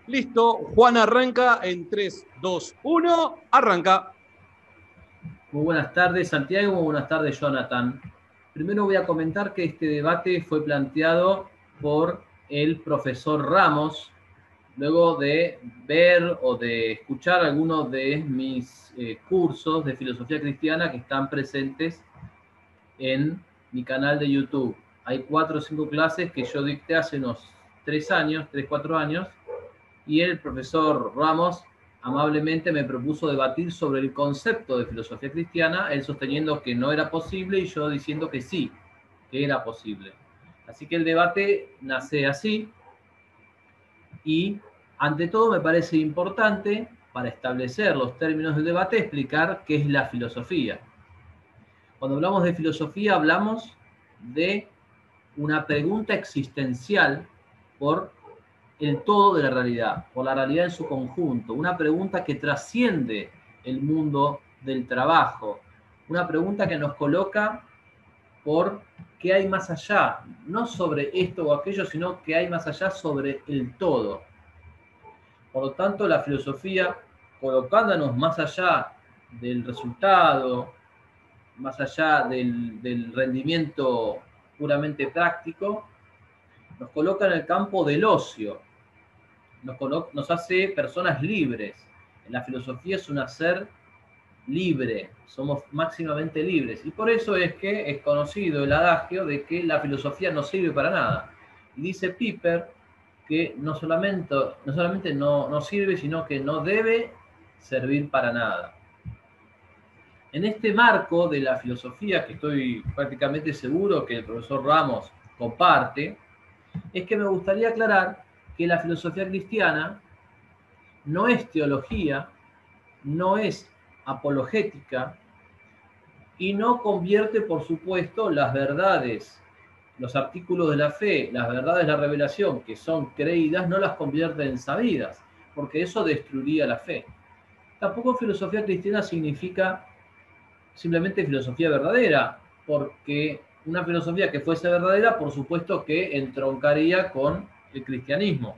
Listo, Juan arranca en 3, 2, 1, arranca. Muy buenas tardes, Santiago. Muy buenas tardes, Jonathan. Primero voy a comentar que este debate fue planteado por el profesor Ramos, luego de ver o de escuchar algunos de mis cursos de filosofía cristiana que están presentes en mi canal de YouTube. Hay 4 o 5 clases que yo dicté hace unos 3 años, 3, 4 años, y el profesor Ramos amablemente me propuso debatir sobre el concepto de filosofía cristiana, él sosteniendo que no era posible y yo diciendo que sí, que era posible. Así que el debate nace así y ante todo me parece importante, para establecer los términos del debate, explicar qué es la filosofía. Cuando hablamos de filosofía hablamos de una pregunta existencial por el todo de la realidad, por la realidad en su conjunto, una pregunta que trasciende el mundo del trabajo, una pregunta que nos coloca por qué hay más allá, no sobre esto o aquello, sino qué hay más allá sobre el todo. Por lo tanto, la filosofía, colocándonos más allá del resultado, más allá del rendimiento puramente práctico, nos coloca en el campo del ocio, nos hace personas libres. La filosofía es un hacer libre, somos máximamente libres. Y por eso es que es conocido el adagio de que la filosofía no sirve para nada. Y dice Piper que no solamente no sirve, sino que no debe servir para nada. En este marco de la filosofía, que estoy prácticamente seguro que el profesor Ramos comparte, es que me gustaría aclarar que la filosofía cristiana no es teología, no es apologética y no convierte, por supuesto, las verdades, los artículos de la fe, las verdades de la revelación que son creídas, no las convierte en sabidas, porque eso destruiría la fe. Tampoco filosofía cristiana significa simplemente filosofía verdadera, porque una filosofía que fuese verdadera, por supuesto que entroncaría con el cristianismo.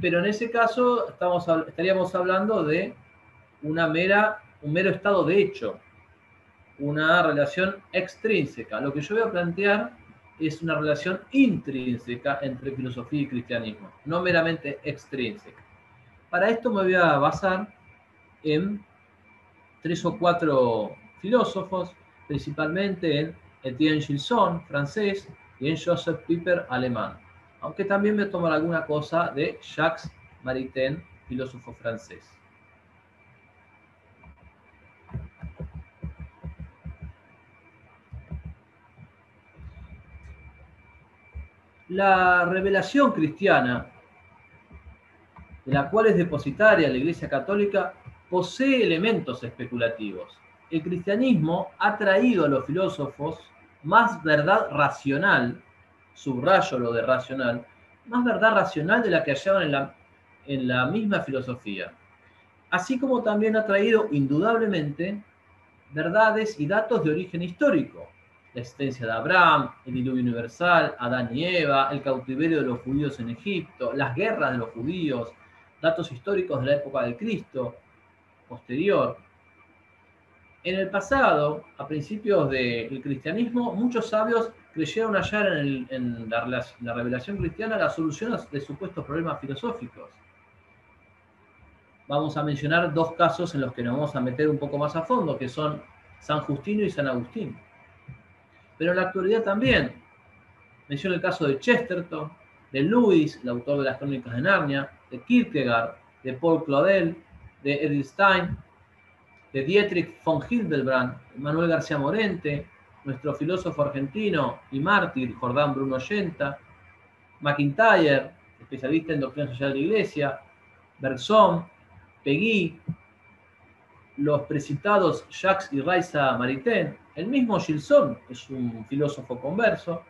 Pero en ese caso estaríamos hablando de un mero estado de hecho, una relación extrínseca. Lo que yo voy a plantear es una relación intrínseca entre filosofía y cristianismo, no meramente extrínseca. Para esto me voy a basar en 3 o 4 filósofos, principalmente en Etienne Gilson, francés, y en Joseph Piper, alemán. Aunque también me tomaré alguna cosa de Jacques Maritain, filósofo francés. La revelación cristiana, de la cual es depositaria la Iglesia Católica, posee elementos especulativos. El cristianismo ha traído a los filósofos más verdad racional, subrayo lo de racional, más verdad racional de la que hallaban en la misma filosofía. Así como también ha traído indudablemente verdades y datos de origen histórico. La existencia de Abraham, el diluvio universal, Adán y Eva, el cautiverio de los judíos en Egipto, las guerras de los judíos, datos históricos de la época de Cristo, posterior. En el pasado, a principios del cristianismo, muchos sabios creyeron hallar en la revelación cristiana la solución de supuestos problemas filosóficos. Vamos a mencionar 2 casos en los que nos vamos a meter un poco más a fondo, que son San Justino y San Agustín. Pero en la actualidad también. Menciono el caso de Chesterton, de Lewis, el autor de las Crónicas de Narnia, de Kierkegaard, de Paul Claudel, de Edith Stein, de Dietrich von Hildebrand, Manuel García Morente, nuestro filósofo argentino y mártir Jordán Bruno Yenta, McIntyre, especialista en doctrina social de la Iglesia, Bergson, Peggy, los precitados Jacques y Raisa Maritain, el mismo Gilson es un filósofo converso,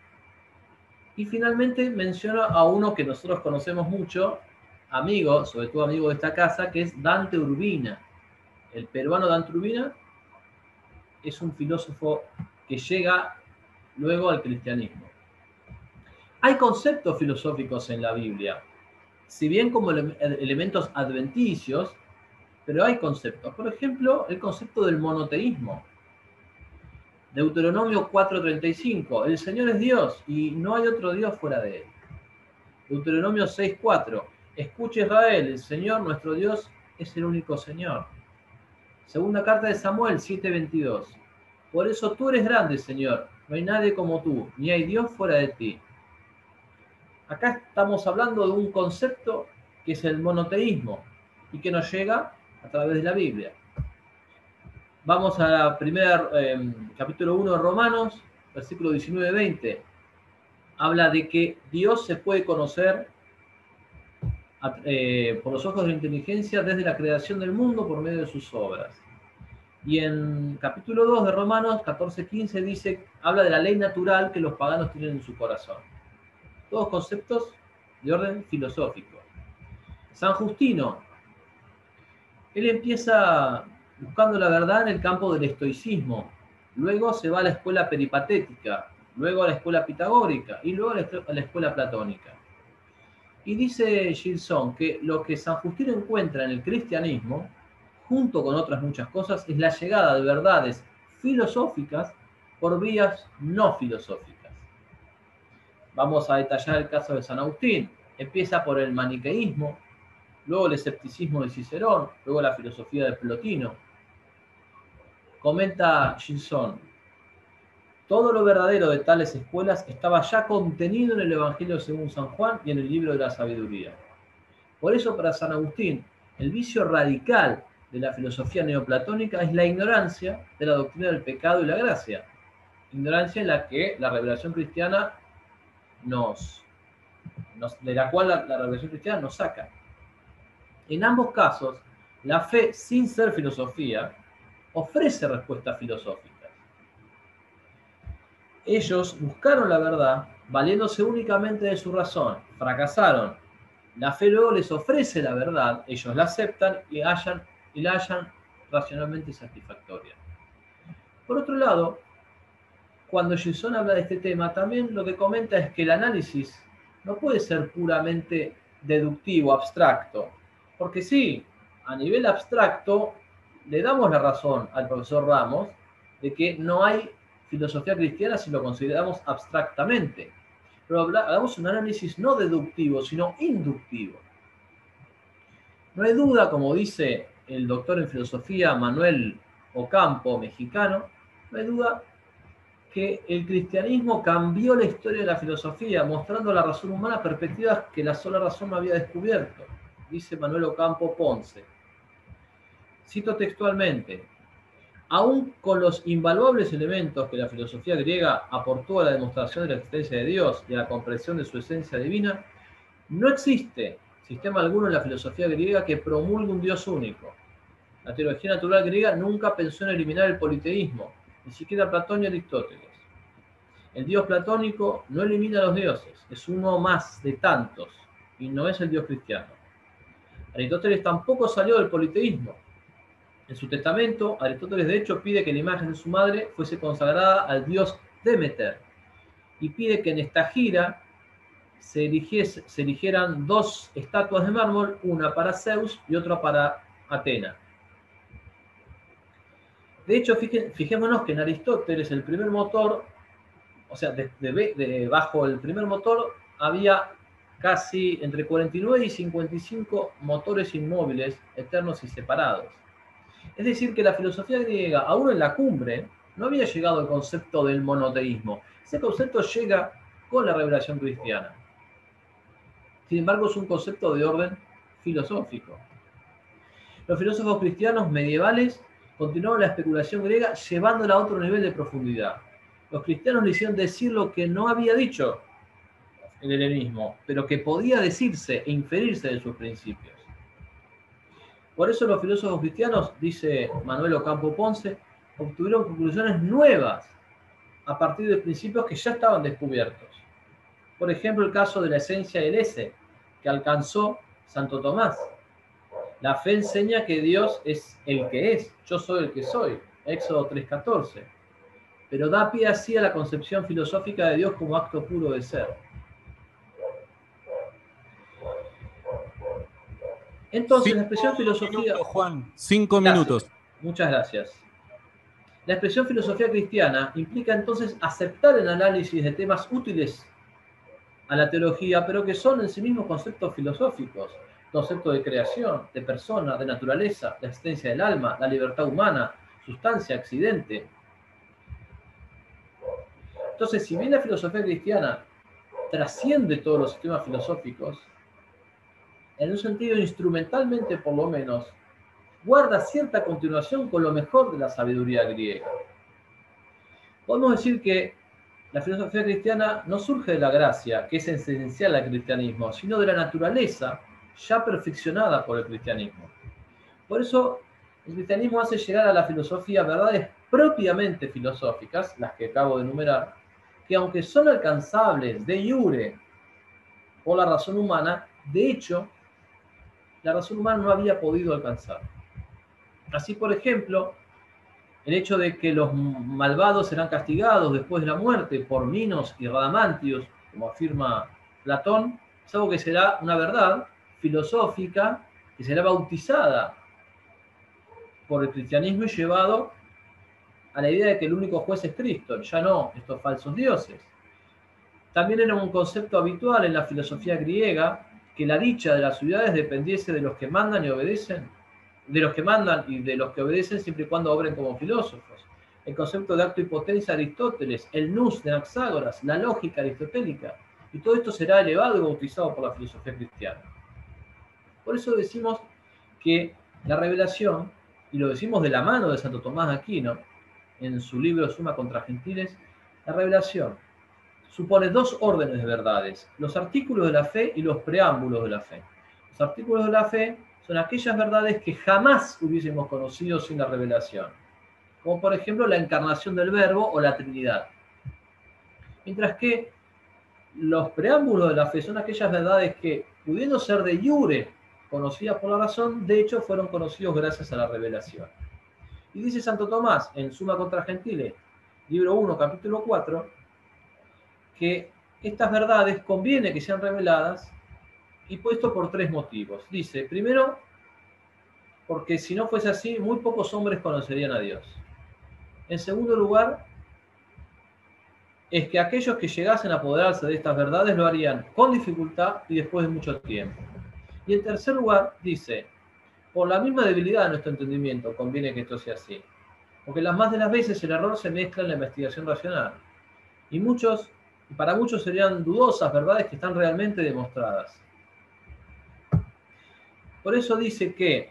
y finalmente menciono a uno que nosotros conocemos mucho, amigo, sobre todo amigo de esta casa, que es Dante Urbina. El peruano Dante Urbina es un filósofo que llega luego al cristianismo. Hay conceptos filosóficos en la Biblia. si bien como elementos adventicios, pero hay conceptos. Por ejemplo, el concepto del monoteísmo. Deuteronomio 4:35, el Señor es Dios y no hay otro Dios fuera de él. Deuteronomio 6:4, escucha Israel, el Señor nuestro Dios es el único Señor. Segunda carta de Samuel 7:22, por eso tú eres grande, Señor, no hay nadie como tú, ni hay Dios fuera de ti. Acá estamos hablando de un concepto que es el monoteísmo y que nos llega a través de la Biblia. Vamos a la primera, capítulo 1 de Romanos, versículo 19-20. Habla de que Dios se puede conocer por los ojos de la inteligencia desde la creación del mundo por medio de sus obras. Y en capítulo 2 de Romanos 14-15 dice, habla de la ley natural que los paganos tienen en su corazón. Todos conceptos de orden filosófico. San Justino, él empieza buscando la verdad en el campo del estoicismo, luego se va a la escuela peripatética, luego a la escuela pitagórica y luego a la escuela platónica. Y dice Gilson que lo que San Justino encuentra en el cristianismo, junto con otras muchas cosas, es la llegada de verdades filosóficas por vías no filosóficas. Vamos a detallar el caso de San Agustín. Empieza por el maniqueísmo, luego el escepticismo de Cicerón, luego la filosofía de Plotino. Comenta Gilson, todo lo verdadero de tales escuelas estaba ya contenido en el Evangelio según San Juan y en el libro de la sabiduría. Por eso para San Agustín, el vicio radical de la filosofía neoplatónica es la ignorancia de la doctrina del pecado y la gracia. Ignorancia en la que la revelación cristiana de la cual la revelación cristiana nos saca. En ambos casos, la fe, sin ser filosofía, ofrece respuestas filosóficas. Ellos buscaron la verdad valiéndose únicamente de su razón, fracasaron. La fe luego les ofrece la verdad, ellos la aceptan y la hallan racionalmente satisfactoria. Por otro lado, cuando Gilson habla de este tema, también lo que comenta es que el análisis no puede ser puramente deductivo, abstracto, porque sí, a nivel abstracto le damos la razón al profesor Ramos de que no hay filosofía cristiana si lo consideramos abstractamente, pero hagamos un análisis no deductivo, sino inductivo. No hay duda, como dice el doctor en filosofía Manuel Ocampo, mexicano, no hay duda que el cristianismo cambió la historia de la filosofía, mostrando a la razón humana perspectivas que la sola razón no había descubierto, dice Manuel Ocampo Ponce. Cito textualmente, aún con los invaluables elementos que la filosofía griega aportó a la demostración de la existencia de Dios y a la comprensión de su esencia divina, no existe sistema alguno en la filosofía griega que promulgue un Dios único. La teología natural griega nunca pensó en eliminar el politeísmo, ni siquiera Platón y Aristóteles. El Dios platónico no elimina a los dioses, es uno más de tantos, y no es el Dios cristiano. Aristóteles tampoco salió del politeísmo. En su testamento, Aristóteles de hecho pide que la imagen de su madre fuese consagrada al dios Demeter, y pide que en esta gira se erigieran dos estatuas de mármol, una para Zeus y otra para Atena. De hecho, fijémonos que en Aristóteles el primer motor, o sea, bajo el primer motor había casi entre 49 y 55 motores inmóviles, eternos y separados. Es decir, que la filosofía griega, aún en la cumbre, no había llegado al concepto del monoteísmo. Ese concepto llega con la revelación cristiana. Sin embargo, es un concepto de orden filosófico. Los filósofos cristianos medievales continuaron la especulación griega llevándola a otro nivel de profundidad. Los cristianos le hicieron decir lo que no había dicho el helenismo, pero que podía decirse e inferirse de sus principios. Por eso los filósofos cristianos, dice Manuel Ocampo Ponce, obtuvieron conclusiones nuevas a partir de principios que ya estaban descubiertos. Por ejemplo, el caso de la esencia del ese, que alcanzó Santo Tomás. La fe enseña que Dios es el que es, yo soy el que soy, Éxodo 3:14, pero da pie así a la concepción filosófica de Dios como acto puro de ser. Entonces, la expresión filosofía... Minutos, Juan. 5 Gracias. minutos. Muchas gracias. La expresión filosofía cristiana implica entonces aceptar el análisis de temas útiles a la teología, pero que son en sí mismos conceptos filosóficos, conceptos de creación, de persona, de naturaleza, la existencia del alma, la libertad humana, sustancia, accidente. Entonces, si bien la filosofía cristiana trasciende todos los sistemas filosóficos, en un sentido instrumentalmente por lo menos, guarda cierta continuación con lo mejor de la sabiduría griega. Podemos decir que la filosofía cristiana no surge de la gracia, que es esencial al cristianismo, sino de la naturaleza ya perfeccionada por el cristianismo. Por eso, el cristianismo hace llegar a la filosofía verdades propiamente filosóficas, las que acabo de enumerar, que aunque son alcanzables de iure por la razón humana, de hecho, la razón humana no había podido alcanzar. Así, por ejemplo, el hecho de que los malvados serán castigados después de la muerte por Minos y Radamantios, como afirma Platón, es algo que será una verdad filosófica que será bautizada por el cristianismo y llevado a la idea de que el único juez es Cristo, ya no estos falsos dioses. También era un concepto habitual en la filosofía griega que la dicha de las ciudades dependiese de los que mandan y obedecen, de los que mandan y de los que obedecen siempre y cuando obren como filósofos. El concepto de acto y potencia de Aristóteles, el nous de Anaxágoras, la lógica aristotélica, y todo esto será elevado y bautizado por la filosofía cristiana. Por eso decimos que la revelación, y lo decimos de la mano de Santo Tomás de Aquino, en su libro Suma contra Gentiles, la revelación supone dos órdenes de verdades, los artículos de la fe y los preámbulos de la fe. Los artículos de la fe son aquellas verdades que jamás hubiésemos conocido sin la revelación, como por ejemplo la encarnación del Verbo o la Trinidad. Mientras que los preámbulos de la fe son aquellas verdades que, pudiendo ser de iure conocidas por la razón, de hecho fueron conocidos gracias a la revelación. Y dice Santo Tomás en Suma contra Gentiles, libro 1, capítulo 4, que estas verdades conviene que sean reveladas y puesto por tres motivos. Dice, primero, porque si no fuese así, muy pocos hombres conocerían a Dios. En segundo lugar, es que aquellos que llegasen a apoderarse de estas verdades lo harían con dificultad y después de mucho tiempo. Y en tercer lugar, dice, por la misma debilidad de nuestro entendimiento conviene que esto sea así. Porque las más de las veces el error se mezcla en la investigación racional. Y para muchos serían dudosas verdades que están realmente demostradas. Por eso dice,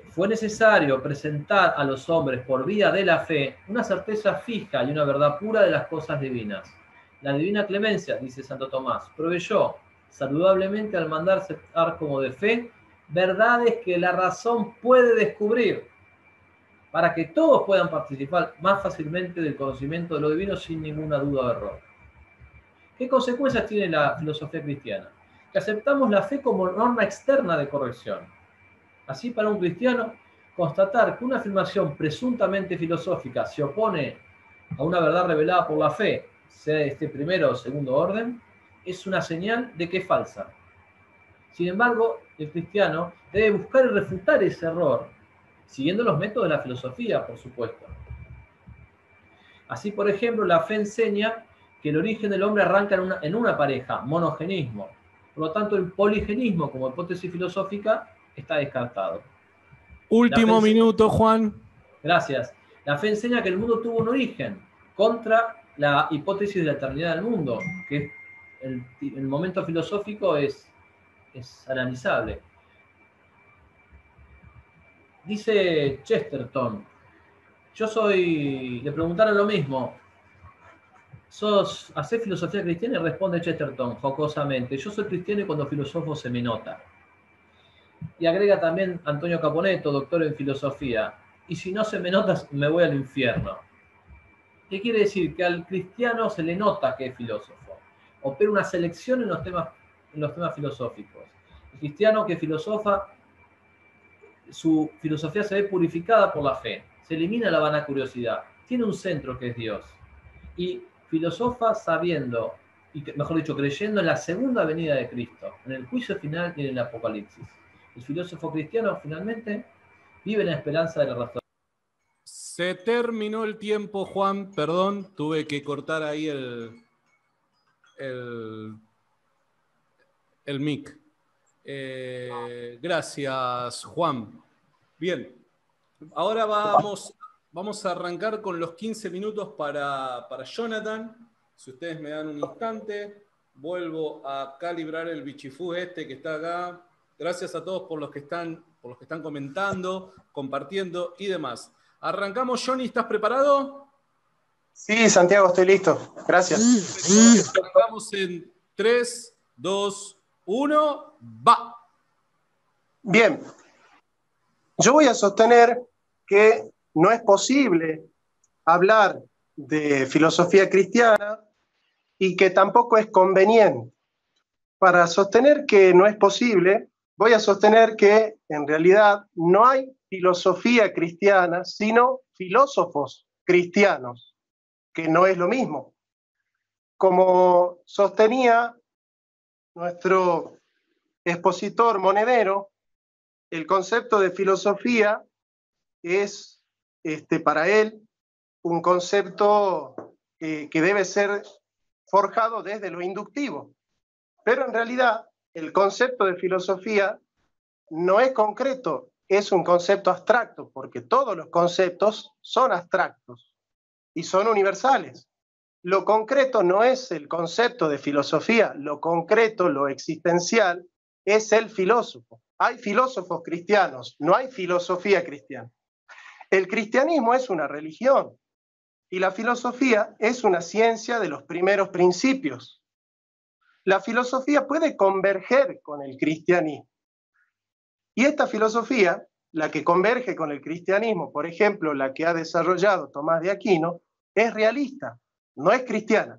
fue necesario presentar a los hombres por vía de la fe una certeza fija y una verdad pura de las cosas divinas. La divina clemencia, dice Santo Tomás, proveyó saludablemente al mandar aceptar como de fe verdades que la razón puede descubrir, para que todos puedan participar más fácilmente del conocimiento de lo divino sin ninguna duda o error. ¿Qué consecuencias tiene la filosofía cristiana? Que aceptamos la fe como norma externa de corrección. Así, para un cristiano, constatar que una afirmación presuntamente filosófica se opone a una verdad revelada por la fe, sea de este primero o segundo orden, es una señal de que es falsa. Sin embargo, el cristiano debe buscar y refutar ese error, siguiendo los métodos de la filosofía, por supuesto. Así, por ejemplo, la fe enseña que el origen del hombre arranca en una pareja, monogenismo. Por lo tanto, el poligenismo como hipótesis filosófica está descartado. Último minuto, Juan. Gracias. La fe enseña que el mundo tuvo un origen contra la hipótesis de la eternidad del mundo, que el momento filosófico es analizable. Dice Chesterton, le preguntaron lo mismo, ¿hacés filosofía cristiana? Y responde Chesterton jocosamente, yo soy cristiano y cuando filosofo se me nota. Y agrega también Antonio Caponetto, doctor en filosofía, y si no se me nota, me voy al infierno. ¿Qué quiere decir? Que al cristiano se le nota que es filósofo. Opera una selección en los temas filosóficos. El cristiano que filosofa, su filosofía se ve purificada por la fe. Se elimina la vana curiosidad. Tiene un centro que es Dios. Y filosofa sabiendo, mejor dicho, creyendo en la segunda venida de Cristo, en el juicio final y en el Apocalipsis. El filósofo cristiano finalmente vive en la esperanza de la razón. Se terminó el tiempo, Juan, perdón, tuve que cortar ahí el mic. Gracias, Juan. Bien, ahora vamos a arrancar con los 15 minutos para Jonathan. Si ustedes me dan un instante, vuelvo a calibrar el bichifú este que está acá. Gracias a todos por los que están comentando, compartiendo y demás. Arrancamos, Johnny, ¿estás preparado? Sí, Santiago, estoy listo. Gracias. Arrancamos en 3, 2, 1, va. Bien, yo voy a sostener que no es posible hablar de filosofía cristiana y que tampoco es conveniente. Para sostener que no es posible, voy a sostener que en realidad no hay filosofía cristiana, sino filósofos cristianos, que no es lo mismo. Como sostenía nuestro expositor Monedero, el concepto de filosofía es para él un concepto que debe ser forjado desde lo inductivo. Pero en realidad el concepto de filosofía no es concreto, es un concepto abstracto, porque todos los conceptos son abstractos y son universales. Lo concreto no es el concepto de filosofía, lo concreto, lo existencial, es el filósofo. Hay filósofos cristianos, no hay filosofía cristiana. El cristianismo es una religión y la filosofía es una ciencia de los primeros principios. La filosofía puede converger con el cristianismo. Y esta filosofía, la que converge con el cristianismo, por ejemplo, la que ha desarrollado Tomás de Aquino, es realista, no es cristiana.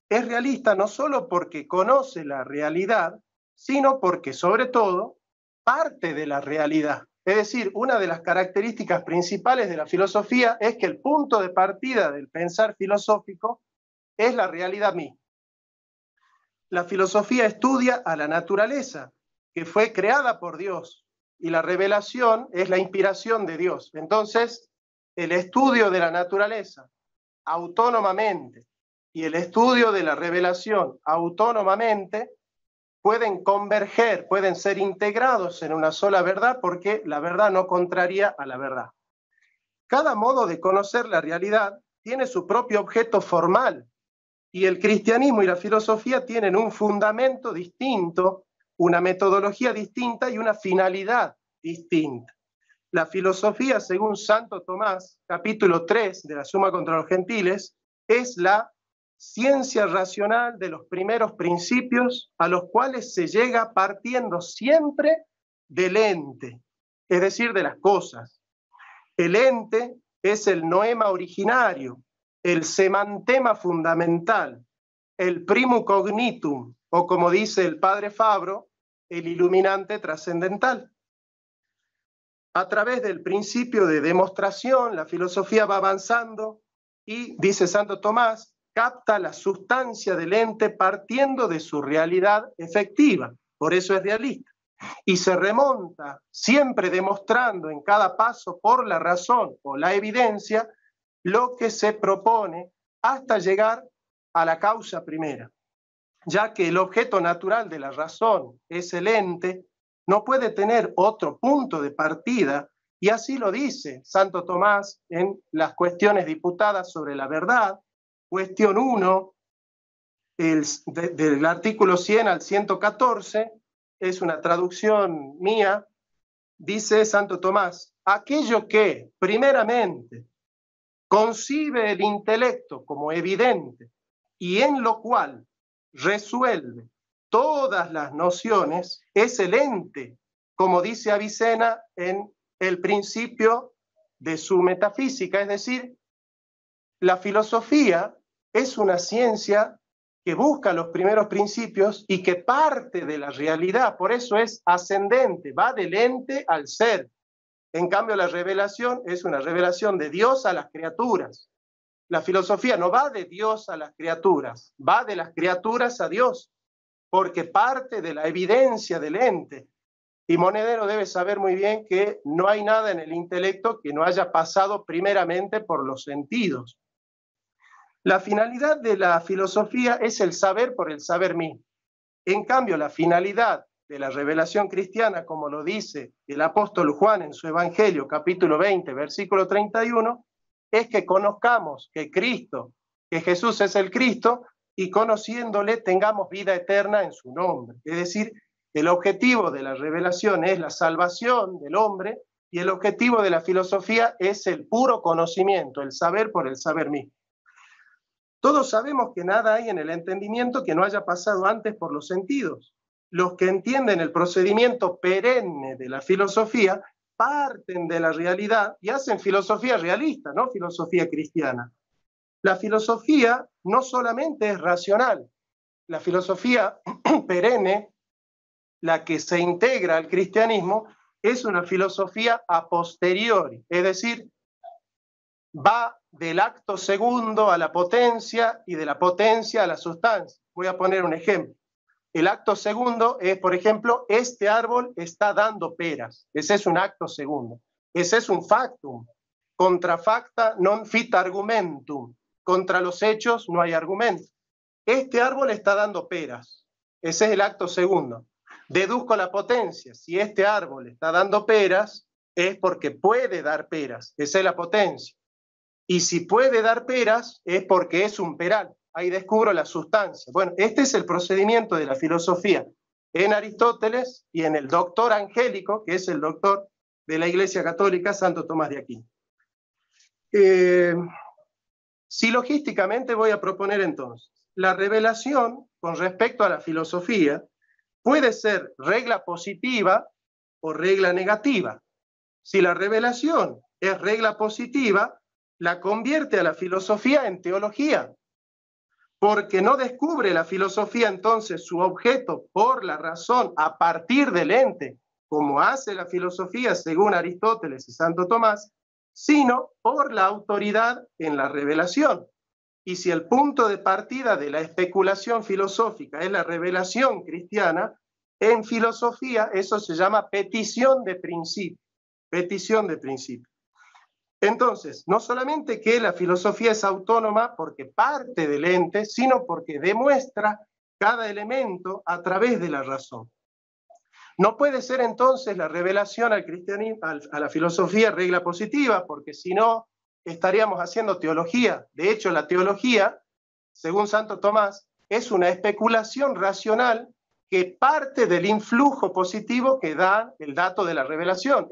Es realista no solo porque conoce la realidad, sino porque, sobre todo, parte de la realidad. Es decir, una de las características principales de la filosofía es que el punto de partida del pensar filosófico es la realidad misma. La filosofía estudia a la naturaleza, que fue creada por Dios, y la revelación es la inspiración de Dios. Entonces, el estudio de la naturaleza autónomamente y el estudio de la revelación autónomamente pueden converger, pueden ser integrados en una sola verdad, porque la verdad no contraría a la verdad. Cada modo de conocer la realidad tiene su propio objeto formal, y el cristianismo y la filosofía tienen un fundamento distinto, una metodología distinta y una finalidad distinta. La filosofía, según Santo Tomás, capítulo 3 de la Suma contra los Gentiles, es la ciencia racional de los primeros principios a los cuales se llega partiendo siempre del ente, es decir, de las cosas. El ente es el noema originario, el semantema fundamental, el primum cognitum, o como dice el padre Fabro, el iluminante trascendental. A través del principio de demostración, la filosofía va avanzando y, dice Santo Tomás, capta la sustancia del ente partiendo de su realidad efectiva, por eso es realista, y se remonta siempre demostrando en cada paso por la razón o la evidencia lo que se propone hasta llegar a la causa primera, ya que el objeto natural de la razón es el ente, no puede tener otro punto de partida, y así lo dice Santo Tomás en las cuestiones diputadas sobre la verdad, cuestión 1, del artículo 100 al 114, es una traducción mía, dice Santo Tomás, aquello que primeramente concibe el intelecto como evidente y en lo cual resuelve todas las nociones, es el ente, como dice Avicena en el principio de su metafísica, es decir, la filosofía es una ciencia que busca los primeros principios y que parte de la realidad, por eso es ascendente, va del ente al ser. En cambio, la revelación es una revelación de Dios a las criaturas. La filosofía no va de Dios a las criaturas, va de las criaturas a Dios, porque parte de la evidencia del ente. Y Monedero debe saber muy bien que no hay nada en el intelecto que no haya pasado primeramente por los sentidos. La finalidad de la filosofía es el saber por el saber mismo. En cambio, la finalidad de la revelación cristiana, como lo dice el apóstol Juan en su Evangelio, capítulo 20, versículo 31, es que conozcamos que Jesús es el Cristo, y conociéndole tengamos vida eterna en su nombre. Es decir, el objetivo de la revelación es la salvación del hombre, y el objetivo de la filosofía es el puro conocimiento, el saber por el saber mismo. Todos sabemos que nada hay en el entendimiento que no haya pasado antes por los sentidos. Los que entienden el procedimiento perenne de la filosofía parten de la realidad y hacen filosofía realista, no filosofía cristiana. La filosofía no solamente es racional, la filosofía perenne, la que se integra al cristianismo, es una filosofía a posteriori, es decir, va del acto segundo a la potencia y de la potencia a la sustancia. Voy a poner un ejemplo. El acto segundo es, por ejemplo, este árbol está dando peras. Ese es un acto segundo. Ese es un factum. Contra facta non fit argumentum. Contra los hechos no hay argumento. Este árbol está dando peras. Ese es el acto segundo. Deduzco la potencia. Si este árbol está dando peras, es porque puede dar peras. Esa es la potencia. Y si puede dar peras, es porque es un peral. Ahí descubro la sustancia. Bueno, este es el procedimiento de la filosofía en Aristóteles y en el doctor angélico, que es el doctor de la Iglesia Católica, Santo Tomás de Aquino. Silogísticamente voy a proponer entonces, la revelación con respecto a la filosofía puede ser regla positiva o regla negativa. Si la revelación es regla positiva, la convierte a la filosofía en teología, porque no descubre la filosofía entonces su objeto por la razón a partir del ente, como hace la filosofía según Aristóteles y Santo Tomás, sino por la autoridad en la revelación. Y si el punto de partida de la especulación filosófica es la revelación cristiana, en filosofía eso se llama petición de principio. Petición de principio. Entonces, no solamente que la filosofía es autónoma porque parte del ente, sino porque demuestra cada elemento a través de la razón. No puede ser entonces la revelación al cristianismo, a la filosofía regla positiva, porque si no estaríamos haciendo teología. De hecho, la teología, según Santo Tomás, es una especulación racional que parte del influjo positivo que da el dato de la revelación.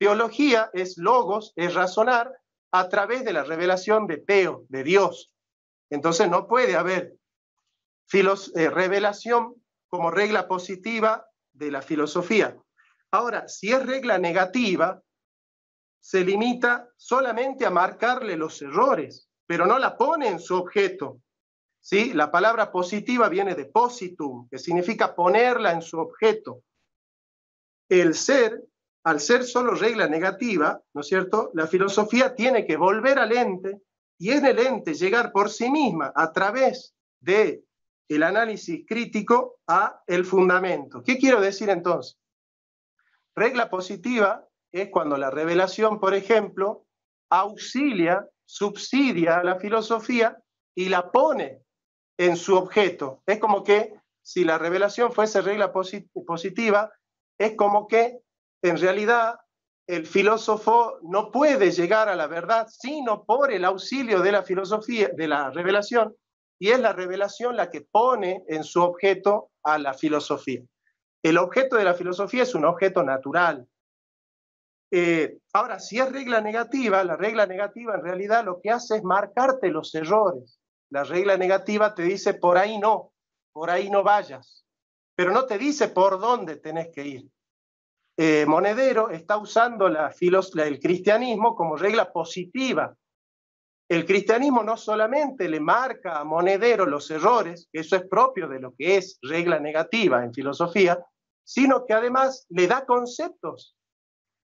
Teología es logos, es razonar a través de la revelación de Teo, de Dios. Entonces no puede haber revelación como regla positiva de la filosofía. Ahora, si es regla negativa, se limita solamente a marcarle los errores, pero no la pone en su objeto. ¿Sí? La palabra positiva viene de positum, que significa ponerla en su objeto. El ser, al ser solo regla negativa, ¿no es cierto?, la filosofía tiene que volver al ente y en el ente llegar por sí misma a través del análisis crítico a el fundamento. ¿Qué quiero decir entonces? Regla positiva es cuando la revelación, por ejemplo, auxilia, subsidia a la filosofía y la pone en su objeto. Es como que si la revelación fuese regla positiva, es como que en realidad el filósofo no puede llegar a la verdad sino por el auxilio de la filosofía, de la revelación, y es la revelación la que pone en su objeto a la filosofía. El objeto de la filosofía es un objeto natural. Ahora, si es regla negativa, la regla negativa en realidad lo que hace es marcarte los errores. La regla negativa te dice por ahí no vayas, pero no te dice por dónde tenés que ir. Monedero está usando el cristianismo como regla positiva. El cristianismo no solamente le marca a Monedero los errores, que eso es propio de lo que es regla negativa en filosofía, sino que además le da conceptos,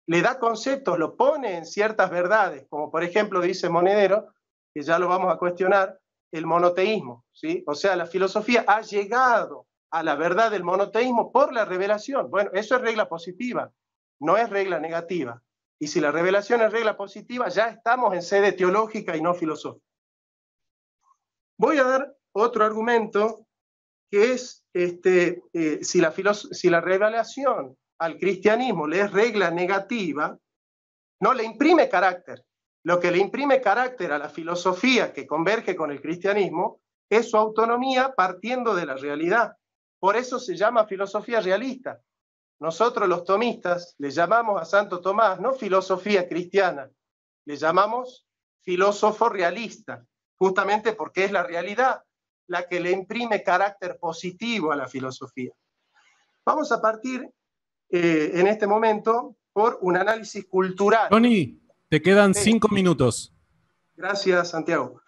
lo pone en ciertas verdades, como por ejemplo dice Monedero, que ya lo vamos a cuestionar, el monoteísmo, ¿sí? O sea, la filosofía ha llegado a la verdad del monoteísmo por la revelación. Bueno, eso es regla positiva, no es regla negativa. Y si la revelación es regla positiva, ya estamos en sede teológica y no filosófica. Voy a dar otro argumento, que es si la revelación al cristianismo le es regla negativa, no le imprime carácter. Lo que le imprime carácter a la filosofía que converge con el cristianismo es su autonomía partiendo de la realidad. Por eso se llama filosofía realista. Nosotros los tomistas le llamamos a Santo Tomás no filosofía cristiana, le llamamos filósofo realista, justamente porque es la realidad la que le imprime carácter positivo a la filosofía. Vamos a partir en este momento por un análisis cultural. Johnny, te quedan 5 minutos. Gracias, Santiago.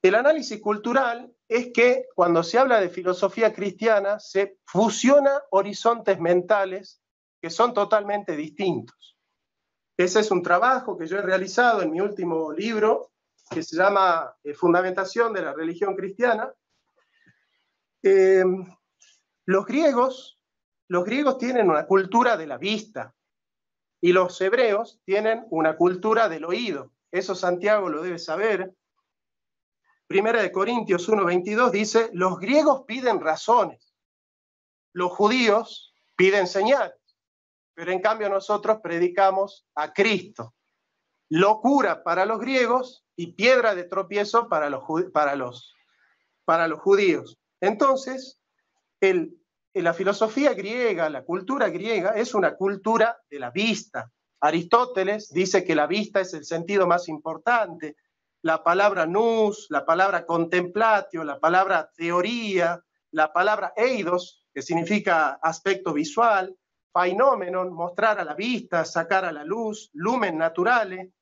El análisis cultural es que cuando se habla de filosofía cristiana se fusiona horizontes mentales que son totalmente distintos. Ese es un trabajo que yo he realizado en mi último libro, que se llama Fundamentación de la religión cristiana. Los griegos tienen una cultura de la vista y los hebreos tienen una cultura del oído. Eso Santiago lo debe saber. Primera de Corintios 1:22 dice, los griegos piden razones, los judíos piden señales, pero en cambio nosotros predicamos a Cristo. Locura para los griegos y piedra de tropiezo para los judíos. Entonces, la filosofía griega, la cultura griega, es una cultura de la vista. Aristóteles dice que la vista es el sentido más importante. La palabra nous, la palabra contemplatio, la palabra teoría, la palabra eidos, que significa aspecto visual, phenomenon, mostrar a la vista, sacar a la luz, lumen naturale.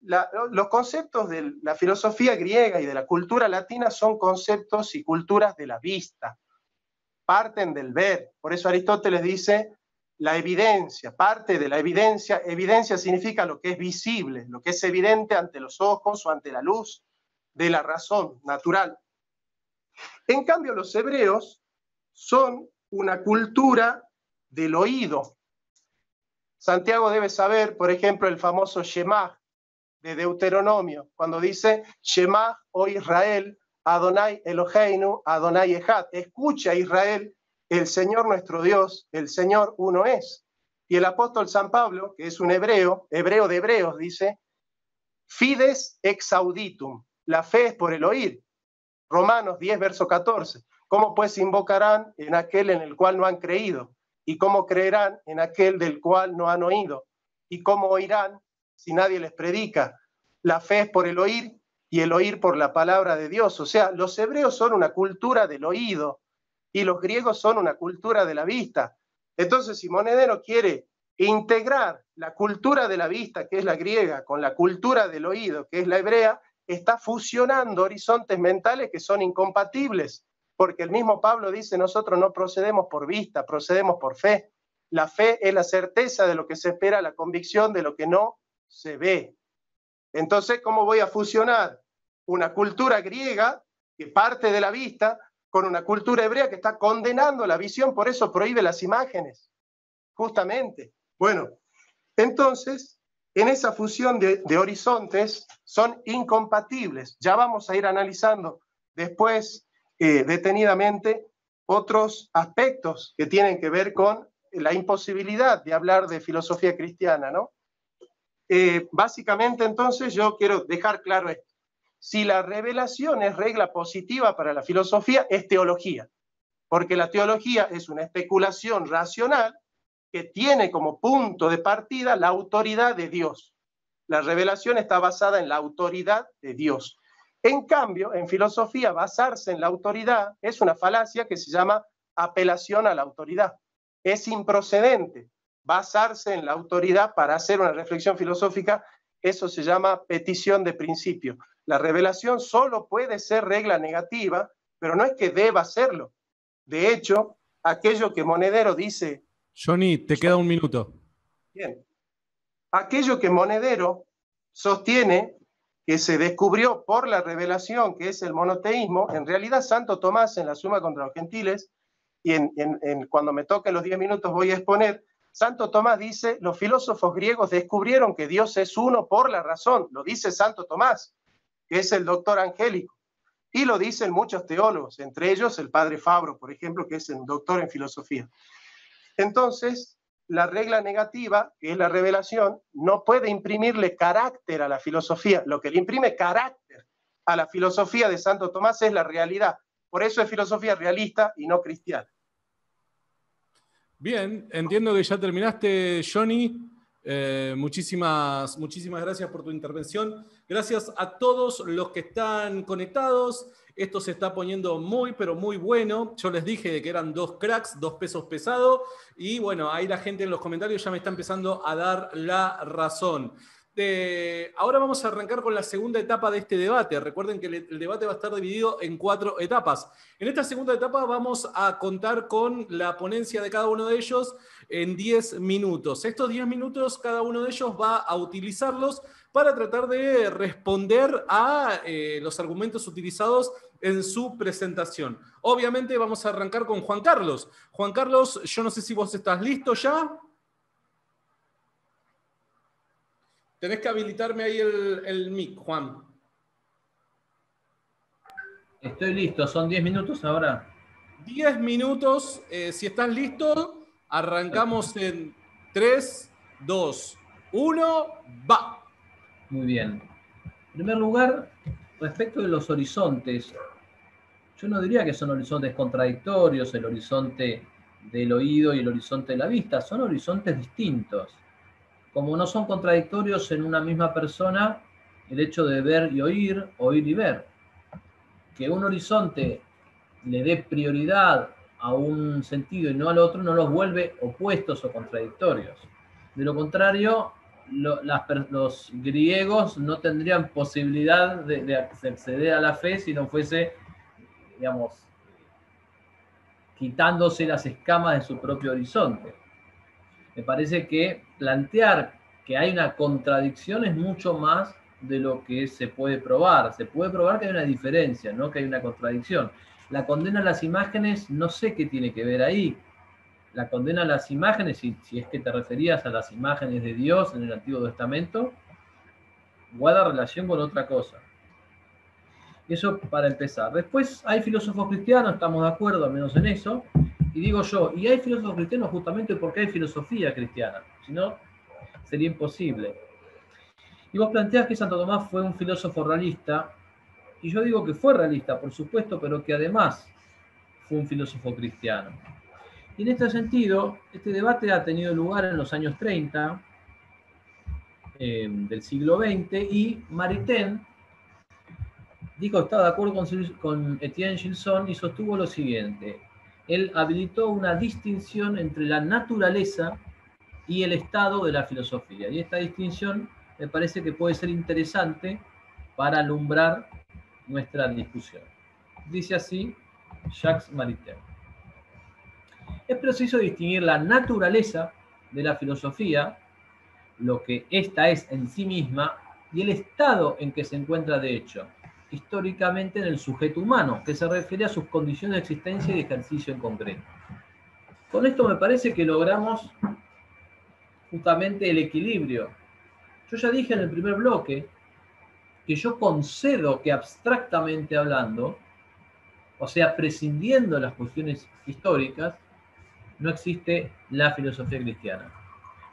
Los conceptos de la filosofía griega y de la cultura latina son conceptos y culturas de la vista. Parten del ver. Por eso Aristóteles dice la evidencia, parte de la evidencia. Evidencia significa lo que es visible, lo que es evidente ante los ojos o ante la luz de la razón natural. En cambio, los hebreos son una cultura del oído. Santiago debe saber, por ejemplo, el famoso Shemá de Deuteronomio, cuando dice Shemá, oh Israel, Adonai Eloheinu, Adonai Echad. Escucha, Israel, el Señor nuestro Dios, el Señor uno es. Y el apóstol San Pablo, que es un hebreo de hebreos, dice, fides ex auditum, la fe es por el oír. Romanos 10, verso 14. ¿Cómo pues invocarán en aquel en el cual no han creído? ¿Y cómo creerán en aquel del cual no han oído? ¿Y cómo oirán si nadie les predica? La fe es por el oír y el oír por la palabra de Dios. O sea, los hebreos son una cultura del oído y los griegos son una cultura de la vista. Entonces, si Monedero quiere integrar la cultura de la vista, que es la griega, con la cultura del oído, que es la hebrea, está fusionando horizontes mentales que son incompatibles, porque el mismo Pablo dice, nosotros no procedemos por vista, procedemos por fe. La fe es la certeza de lo que se espera, la convicción de lo que no se ve. Entonces, ¿cómo voy a fusionar una cultura griega que parte de la vista con una cultura hebrea que está condenando la visión? Por eso prohíbe las imágenes, justamente. Bueno, entonces, en esa fusión de horizontes son incompatibles. Ya vamos a ir analizando después detenidamente otros aspectos que tienen que ver con la imposibilidad de hablar de filosofía cristiana, ¿no? Básicamente, entonces, yo quiero dejar claro esto. Si la revelación es regla positiva para la filosofía, es teología, porque la teología es una especulación racional que tiene como punto de partida la autoridad de Dios. La revelación está basada en la autoridad de Dios. En cambio, en filosofía, basarse en la autoridad es una falacia que se llama apelación a la autoridad. Es improcedente basarse en la autoridad para hacer una reflexión filosófica. Eso se llama petición de principio. La revelación solo puede ser regla negativa, pero no es que deba serlo. De hecho, aquello que Monedero dice... Johnny, te queda un minuto. Bien. Aquello que Monedero sostiene que se descubrió por la revelación, que es el monoteísmo, en realidad Santo Tomás en la Suma contra los Gentiles y cuando me toque los 10 minutos voy a exponer, Santo Tomás dice, los filósofos griegos descubrieron que Dios es uno por la razón, lo dice Santo Tomás, que es el doctor angélico, y lo dicen muchos teólogos, entre ellos el padre Fabro, por ejemplo, que es el doctor en filosofía. Entonces, la regla negativa, que es la revelación, no puede imprimirle carácter a la filosofía. Lo que le imprime carácter a la filosofía de Santo Tomás es la realidad. Por eso es filosofía realista y no cristiana. Bien, entiendo que ya terminaste, Johnny. Muchísimas gracias por tu intervención. Gracias a todos los que están conectados. Esto se está poniendo muy, pero muy bueno. Yo les dije de que eran 2 cracks, 2 pesos pesados. Y bueno, ahí la gente en los comentarios ya me está empezando a dar la razón. Ahora vamos a arrancar con la segunda etapa de este debate. Recuerden que el debate va a estar dividido en 4 etapas. En esta segunda etapa vamos a contar con la ponencia de cada uno de ellos en 10 minutos. Estos 10 minutos cada uno de ellos va a utilizarlos para tratar de responder a los argumentos utilizados en su presentación. Obviamente vamos a arrancar con Juan Carlos. Juan Carlos, yo no sé si vos estás listo ya. Tenés que habilitarme ahí el mic, Juan. Estoy listo, son 10 minutos ahora. 10 minutos, si estás listo, arrancamos en 3, 2, 1, va. Muy bien. En primer lugar, respecto de los horizontes, yo no diría que son horizontes contradictorios, el horizonte del oído y el horizonte de la vista, son horizontes distintos. Como no son contradictorios en una misma persona, el hecho de ver y oír y ver. Que un horizonte le dé prioridad a un sentido y no al otro, no los vuelve opuestos o contradictorios. De lo contrario, los griegos no tendrían posibilidad de acceder a la fe si no fuese, digamos, quitándose las escamas de su propio horizonte. Me parece que plantear que hay una contradicción es mucho más de lo que se puede probar. Se puede probar que hay una diferencia, no que hay una contradicción. La condena a las imágenes, no sé qué tiene que ver ahí. La condena a las imágenes, si es que te referías a las imágenes de Dios en el Antiguo Testamento, guarda relación con otra cosa. Eso para empezar. Después hay filósofos cristianos, estamos de acuerdo, al menos en eso. Y digo yo, y hay filósofos cristianos justamente porque hay filosofía cristiana. Si no, sería imposible. Y vos planteás que Santo Tomás fue un filósofo realista, y yo digo que fue realista, por supuesto, pero que además fue un filósofo cristiano. Y en este sentido, este debate ha tenido lugar en los años 30 del siglo XX, y Maritain dijo que estaba de acuerdo con Etienne Gilson y sostuvo lo siguiente. Él habilitó una distinción entre la naturaleza y el estado de la filosofía. Y esta distinción me parece que puede ser interesante para alumbrar nuestra discusión. Dice así Jacques Maritain. Es preciso distinguir la naturaleza de la filosofía, lo que ésta es en sí misma, y el estado en que se encuentra de hecho, históricamente en el sujeto humano, que se refiere a sus condiciones de existencia y de ejercicio en concreto. Con esto me parece que logramos justamente el equilibrio. Yo ya dije en el primer bloque que yo concedo que abstractamente hablando, o sea, prescindiendo de las cuestiones históricas, no existe la filosofía cristiana.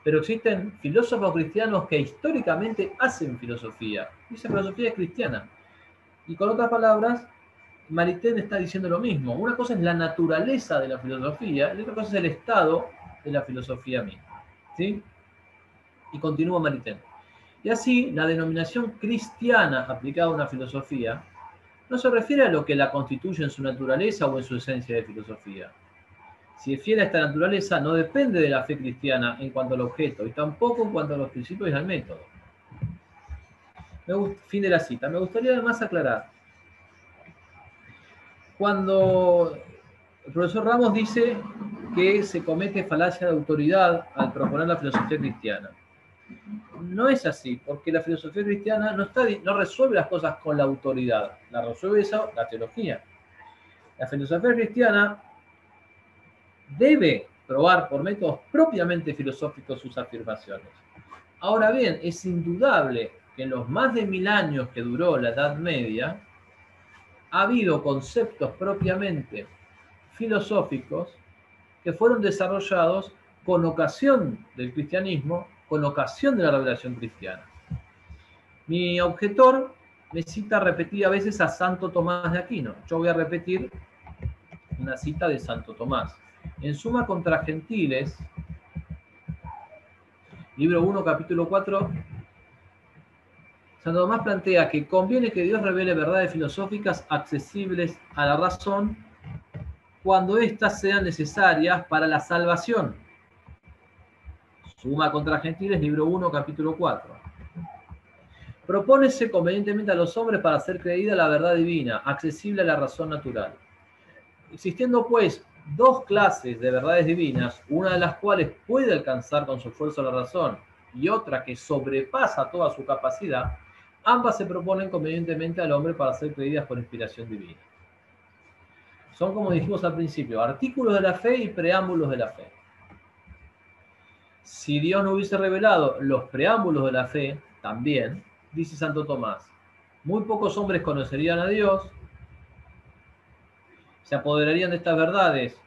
Pero existen filósofos cristianos que históricamente hacen filosofía. Y esa filosofía es cristiana. Y con otras palabras, Maritain está diciendo lo mismo. Una cosa es la naturaleza de la filosofía y otra cosa es el estado de la filosofía misma. ¿Sí? Y continúa Maritain. Y así, la denominación cristiana aplicada a una filosofía no se refiere a lo que la constituye en su naturaleza o en su esencia de filosofía. Si es fiel a esta naturaleza, no depende de la fe cristiana en cuanto al objeto y tampoco en cuanto a los principios y al método. Fin de la cita. Me gustaría además aclarar. Cuando el profesor Ramos dice que se comete falacia de autoridad al proponer la filosofía cristiana, no es así, porque la filosofía cristiana no resuelve las cosas con la autoridad, la resuelve eso la teología. La filosofía cristiana debe probar por métodos propiamente filosóficos sus afirmaciones. Ahora bien, es indudable que en los más de 1000 años que duró la Edad Media, ha habido conceptos propiamente filosóficos que fueron desarrollados con ocasión del cristianismo, con ocasión de la revelación cristiana. Mi objetor me cita repetida veces a Santo Tomás de Aquino. Yo voy a repetir una cita de Santo Tomás. En Summa contra Gentiles, libro 1, capítulo 4, Santo Tomás plantea que conviene que Dios revele verdades filosóficas accesibles a la razón cuando éstas sean necesarias para la salvación. Summa contra Gentiles, libro 1, capítulo 4. Propónese convenientemente a los hombres para hacer creída la verdad divina, accesible a la razón natural. Existiendo, pues, dos clases de verdades divinas, una de las cuales puede alcanzar con su esfuerzo la razón y otra que sobrepasa toda su capacidad, ambas se proponen convenientemente al hombre para ser creídas por inspiración divina. Son, como dijimos al principio, artículos de la fe y preámbulos de la fe. Si Dios no hubiese revelado los preámbulos de la fe, también, dice Santo Tomás, muy pocos hombres conocerían a Dios, se apoderarían de estas verdades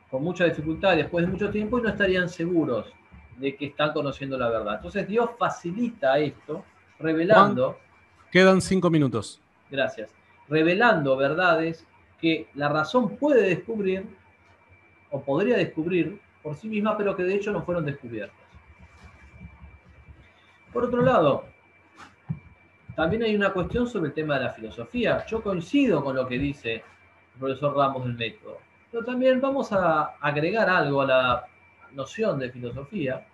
con mucha dificultad después de mucho tiempo y no estarían seguros de que están conociendo la verdad. Entonces Dios facilita esto revelando... Juan, quedan 5 minutos. Gracias. Revelando verdades que la razón puede descubrir o podría descubrir por sí misma, pero que de hecho no fueron descubiertas. Por otro lado, también hay una cuestión sobre el tema de la filosofía. Yo coincido con lo que dice el profesor Ramos del método, pero también vamos a agregar algo a la noción de filosofía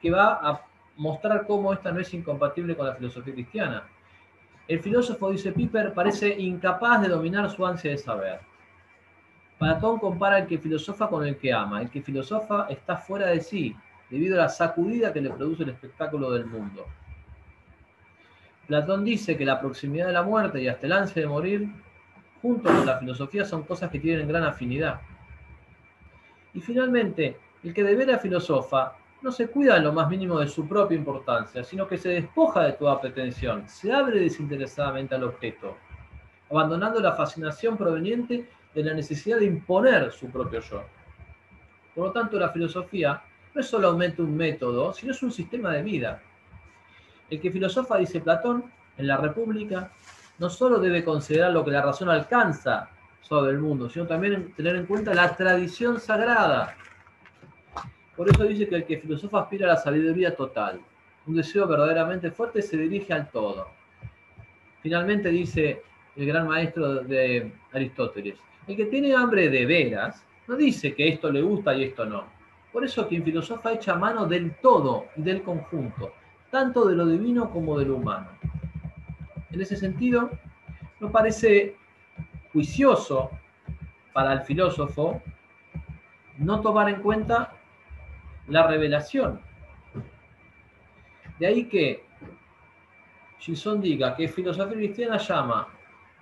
que va a mostrar cómo esta no es incompatible con la filosofía cristiana. El filósofo, dice Piper, parece incapaz de dominar su ansia de saber. Platón compara el que filosofa con el que ama. El que filosofa está fuera de sí, debido a la sacudida que le produce el espectáculo del mundo. Platón dice que la proximidad de la muerte y hasta el ansia de morir, junto con la filosofía, son cosas que tienen gran afinidad. Y finalmente, el que de veras filosofa no se cuida en lo más mínimo de su propia importancia, sino que se despoja de toda pretensión, se abre desinteresadamente al objeto, abandonando la fascinación proveniente de la necesidad de imponer su propio yo. Por lo tanto, la filosofía no es solamente un método, sino es un sistema de vida. El que filosofa, dice Platón, en la República, no solo debe considerar lo que la razón alcanza sobre el mundo, sino también tener en cuenta la tradición sagrada. Por eso dice que el que filosofa aspira a la sabiduría total. Un deseo verdaderamente fuerte se dirige al todo. Finalmente dice el gran maestro de Aristóteles, el que tiene hambre de veras, no dice que esto le gusta y esto no. Por eso quien filosofa echa mano del todo y del conjunto, tanto de lo divino como de lo humano. En ese sentido, no parece juicioso para el filósofo no tomar en cuenta la revelación. De ahí que Gilson diga que filosofía cristiana llama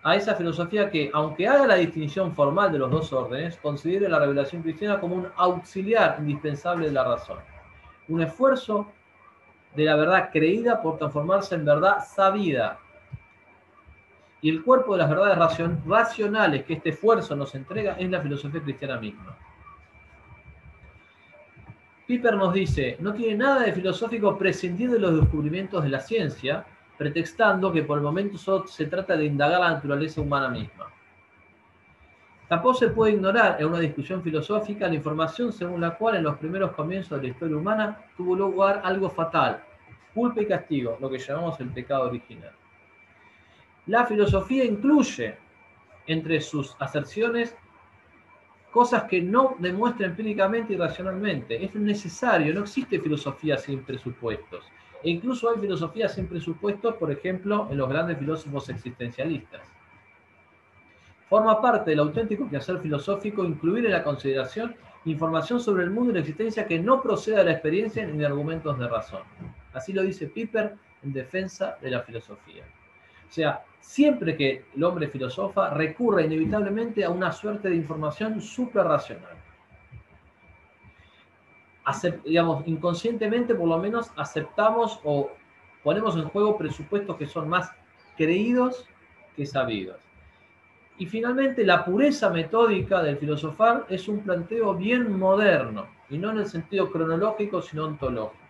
a esa filosofía que, aunque haga la distinción formal de los dos órdenes, considere la revelación cristiana como un auxiliar indispensable de la razón. Un esfuerzo de la verdad creída por transformarse en verdad sabida. Y el cuerpo de las verdades racionales que este esfuerzo nos entrega es la filosofía cristiana misma. Piper nos dice, no tiene nada de filosófico prescindir de los descubrimientos de la ciencia, pretextando que por el momento solo se trata de indagar la naturaleza humana misma. Tampoco se puede ignorar en una discusión filosófica la información según la cual en los primeros comienzos de la historia humana tuvo lugar algo fatal, culpa y castigo, lo que llamamos el pecado original. La filosofía incluye entre sus aserciones cosas que no demuestra empíricamente y racionalmente. Es necesario, no existe filosofía sin presupuestos. E incluso hay filosofía sin presupuestos, por ejemplo, en los grandes filósofos existencialistas. Forma parte del auténtico quehacer filosófico incluir en la consideración información sobre el mundo y la existencia que no proceda de la experiencia ni de argumentos de razón. Así lo dice Piper en defensa de la filosofía. O sea, siempre que el hombre filosofa recurre inevitablemente a una suerte de información suprarracional. digamos, inconscientemente por lo menos aceptamos o ponemos en juego presupuestos que son más creídos que sabidos. Y finalmente, la pureza metódica del filosofar es un planteo bien moderno, y no en el sentido cronológico, sino ontológico.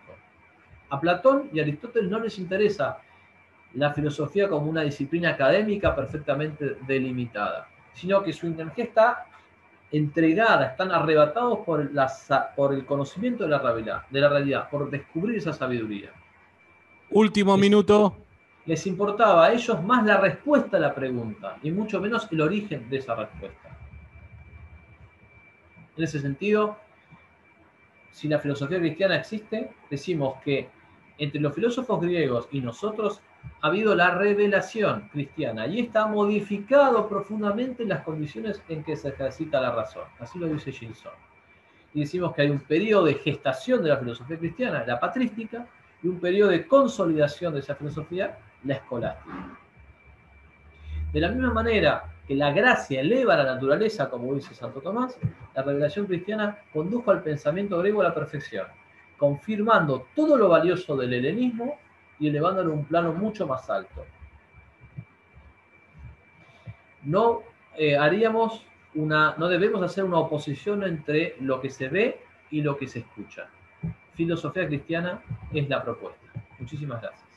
A Platón y Aristóteles no les interesa la filosofía como una disciplina académica perfectamente delimitada, sino que su energía está entregada, están arrebatados por el conocimiento de la realidad, por descubrir esa sabiduría. Último minuto. Les importaba a ellos más la respuesta a la pregunta y mucho menos el origen de esa respuesta. En ese sentido, si la filosofía cristiana existe, decimos que entre los filósofos griegos y nosotros ha habido la revelación cristiana y esta ha modificado profundamente las condiciones en que se ejercita la razón. Así lo dice Gilson. Y decimos que hay un periodo de gestación de la filosofía cristiana, la patrística, y un periodo de consolidación de esa filosofía, la escolástica. De la misma manera que la gracia eleva la naturaleza, como dice Santo Tomás, la revelación cristiana condujo al pensamiento griego a la perfección, confirmando todo lo valioso del helenismo y elevándolo a un plano mucho más alto. No debemos hacer una oposición entre lo que se ve y lo que se escucha. Filosofía cristiana es la propuesta. Muchísimas gracias.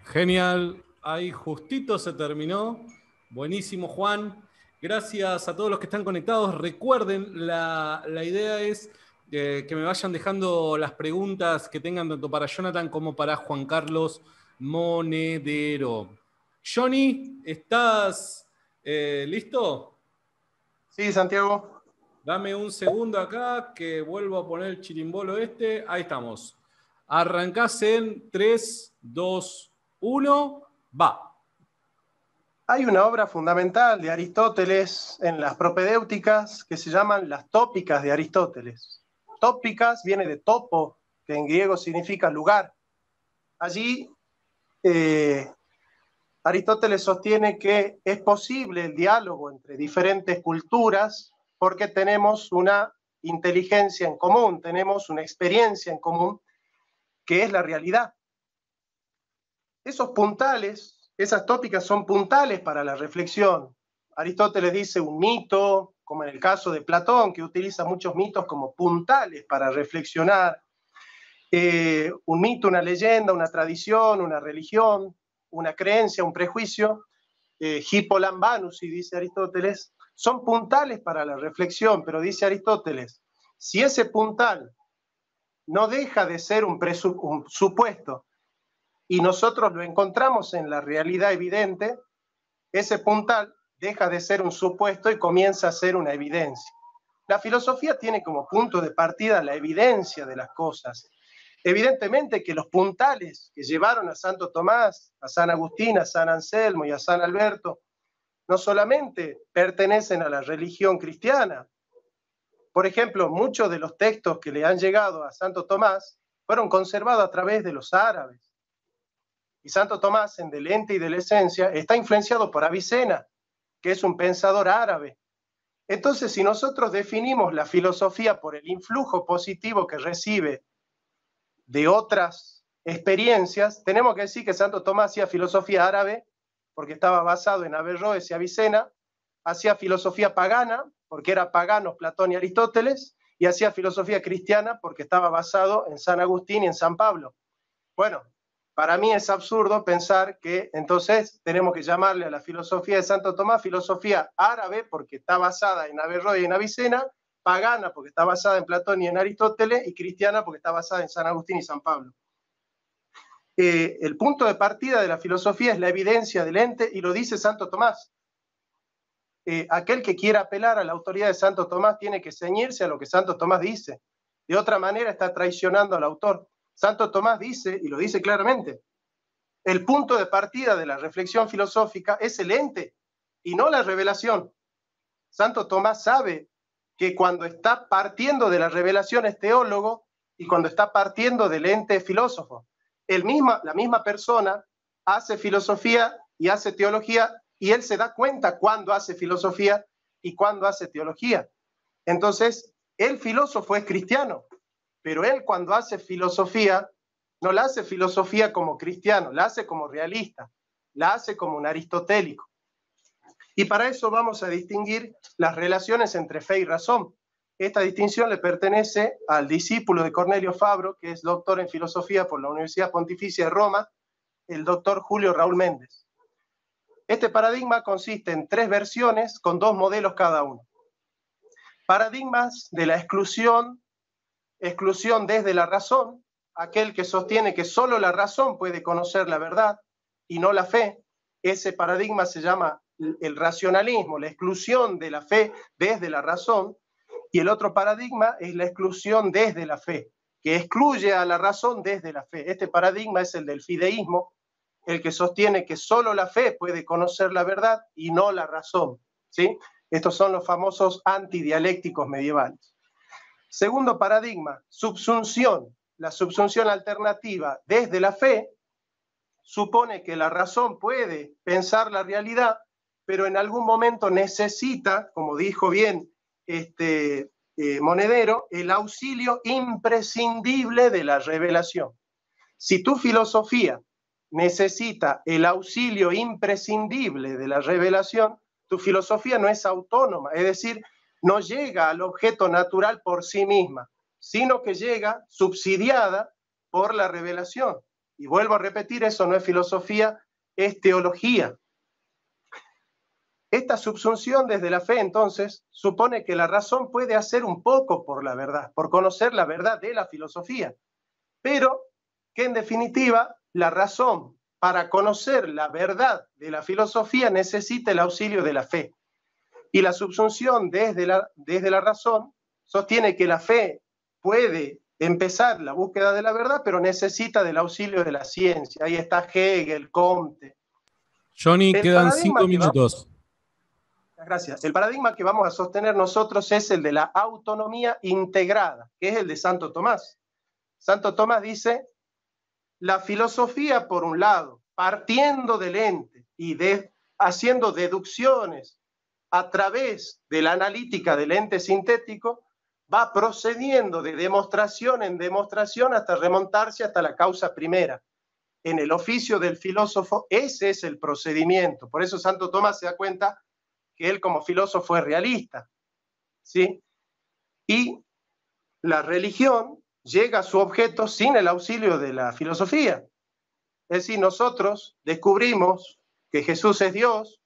Genial. Ahí justito se terminó. Buenísimo, Juan. Gracias a todos los que están conectados. Recuerden, la idea es que me vayan dejando las preguntas que tengan tanto para Jonathan como para Juan Carlos Monedero. Johnny, ¿estás listo? Sí, Santiago. Dame un segundo acá que vuelvo a poner el chirimbolo este. Ahí estamos. Arrancás en 3, 2, 1, va. Hay una obra fundamental de Aristóteles en las propedéuticas que se llaman las tópicas de Aristóteles. Tópicas viene de topo, que en griego significa lugar. Allí Aristóteles sostiene que es posible el diálogo entre diferentes culturas porque tenemos una inteligencia en común, tenemos una experiencia en común, que es la realidad. Esos puntales, esas tópicas son puntales para la reflexión. Aristóteles dice un mito, como en el caso de Platón, que utiliza muchos mitos como puntales para reflexionar. Un mito, una leyenda, una tradición, una religión, una creencia, un prejuicio, hipolambanus, y dice Aristóteles, son puntales para la reflexión, pero dice Aristóteles, si ese puntal no deja de ser un supuesto y nosotros lo encontramos en la realidad evidente, ese puntal deja de ser un supuesto y comienza a ser una evidencia. La filosofía tiene como punto de partida la evidencia de las cosas. Evidentemente que los puntales que llevaron a Santo Tomás, a San Agustín, a San Anselmo y a San Alberto, no solamente pertenecen a la religión cristiana. Por ejemplo, muchos de los textos que le han llegado a Santo Tomás fueron conservados a través de los árabes. Y Santo Tomás, en Del Ente y de la Esencia, está influenciado por Avicena, que es un pensador árabe. Entonces, si nosotros definimos la filosofía por el influjo positivo que recibe de otras experiencias, tenemos que decir que Santo Tomás hacía filosofía árabe porque estaba basado en Averroes y Avicena, hacía filosofía pagana porque era paganos Platón y Aristóteles, y hacía filosofía cristiana porque estaba basado en San Agustín y en San Pablo. Bueno, para mí es absurdo pensar que entonces tenemos que llamarle a la filosofía de Santo Tomás filosofía árabe porque está basada en Averroes y en Avicena, pagana porque está basada en Platón y en Aristóteles, y cristiana porque está basada en San Agustín y San Pablo. El punto de partida de la filosofía es la evidencia del ente, y lo dice Santo Tomás. Aquel que quiera apelar a la autoridad de Santo Tomás tiene que ceñirse a lo que Santo Tomás dice. De otra manera está traicionando al autor. Santo Tomás dice, y lo dice claramente, el punto de partida de la reflexión filosófica es el ente y no la revelación. Santo Tomás sabe que cuando está partiendo de la revelación es teólogo y cuando está partiendo del ente es filósofo. La misma persona hace filosofía y hace teología, y él se da cuenta cuando hace filosofía y cuando hace teología. Entonces, el filósofo es cristiano, pero él cuando hace filosofía, no la hace filosofía como cristiano, la hace como realista, la hace como un aristotélico. Y para eso vamos a distinguir las relaciones entre fe y razón. Esta distinción le pertenece al discípulo de Cornelio Fabro, que es doctor en filosofía por la Universidad Pontificia de Roma, el doctor Julio Raúl Méndez. Este paradigma consiste en 3 versiones con 2 modelos cada uno. Paradigmas de la exclusión desde la razón, aquel que sostiene que solo la razón puede conocer la verdad y no la fe. Ese paradigma se llama el racionalismo, la exclusión de la fe desde la razón. Y el otro paradigma es la exclusión desde la fe, que excluye a la razón desde la fe. Este paradigma es el del fideísmo, el que sostiene que solo la fe puede conocer la verdad y no la razón, ¿sí? Estos son los famosos antidialécticos medievales. Segundo paradigma, subsunción. La subsunción alternativa desde la fe supone que la razón puede pensar la realidad, pero en algún momento necesita, como dijo bien Monedero, el auxilio imprescindible de la revelación. Si tu filosofía necesita el auxilio imprescindible de la revelación, tu filosofía no es autónoma, es decir, no llega al objeto natural por sí misma, sino que llega subsidiada por la revelación. Y vuelvo a repetir, eso no es filosofía, es teología. Esta subsunción desde la fe, entonces, supone que la razón puede hacer un poco por la verdad, por conocer la verdad de la filosofía, pero que en definitiva la razón para conocer la verdad de la filosofía necesita el auxilio de la fe. Y la subsunción desde la razón sostiene que la fe puede empezar la búsqueda de la verdad, pero necesita del auxilio de la ciencia. Ahí está Hegel, Comte. Johnny, quedan 5 minutos. Gracias. El paradigma que vamos a sostener nosotros es el de la autonomía integrada, que es el de Santo Tomás. Santo Tomás dice, la filosofía, por un lado, partiendo del ente y haciendo deducciones a través de la analítica del ente sintético, va procediendo de demostración en demostración hasta remontarse hasta la causa primera. En el oficio del filósofo, ese es el procedimiento. Por eso Santo Tomás se da cuenta que él como filósofo es realista, ¿sí? Y la religión llega a su objeto sin el auxilio de la filosofía. Es decir, nosotros descubrimos que Jesús es Dios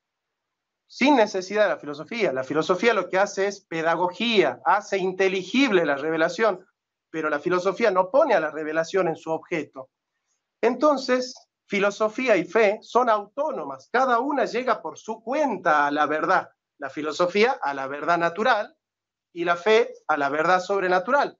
sin necesidad de la filosofía. La filosofía lo que hace es pedagogía, hace inteligible la revelación, pero la filosofía no pone a la revelación en su objeto. Entonces, filosofía y fe son autónomas, cada una llega por su cuenta a la verdad. La filosofía a la verdad natural y la fe a la verdad sobrenatural.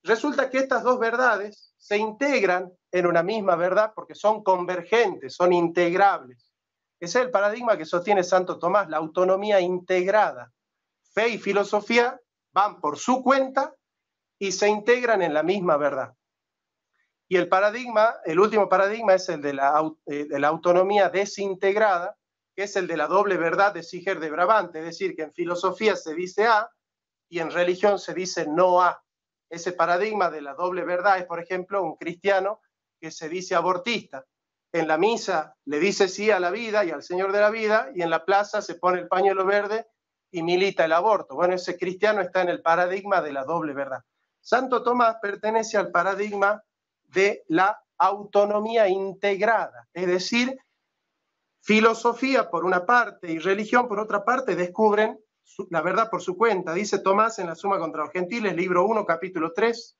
Resulta que estas dos verdades se integran en una misma verdad porque son convergentes, son integrables. Ese es el paradigma que sostiene Santo Tomás, la autonomía integrada. Fe y filosofía van por su cuenta y se integran en la misma verdad. Y el último paradigma es el de la autonomía desintegrada, que es el de la doble verdad de Siger de Brabante, es decir, que en filosofía se dice A y en religión se dice no A. Ese paradigma de la doble verdad es, por ejemplo, un cristiano que se dice abortista. En la misa le dice sí a la vida y al Señor de la vida, y en la plaza se pone el pañuelo verde y milita el aborto. Bueno, ese cristiano está en el paradigma de la doble verdad. Santo Tomás pertenece al paradigma de la autonomía integrada, es decir, filosofía por una parte y religión por otra parte descubren la verdad por su cuenta. Dice Tomás en la Suma contra los Gentiles, libro 1, capítulo 3,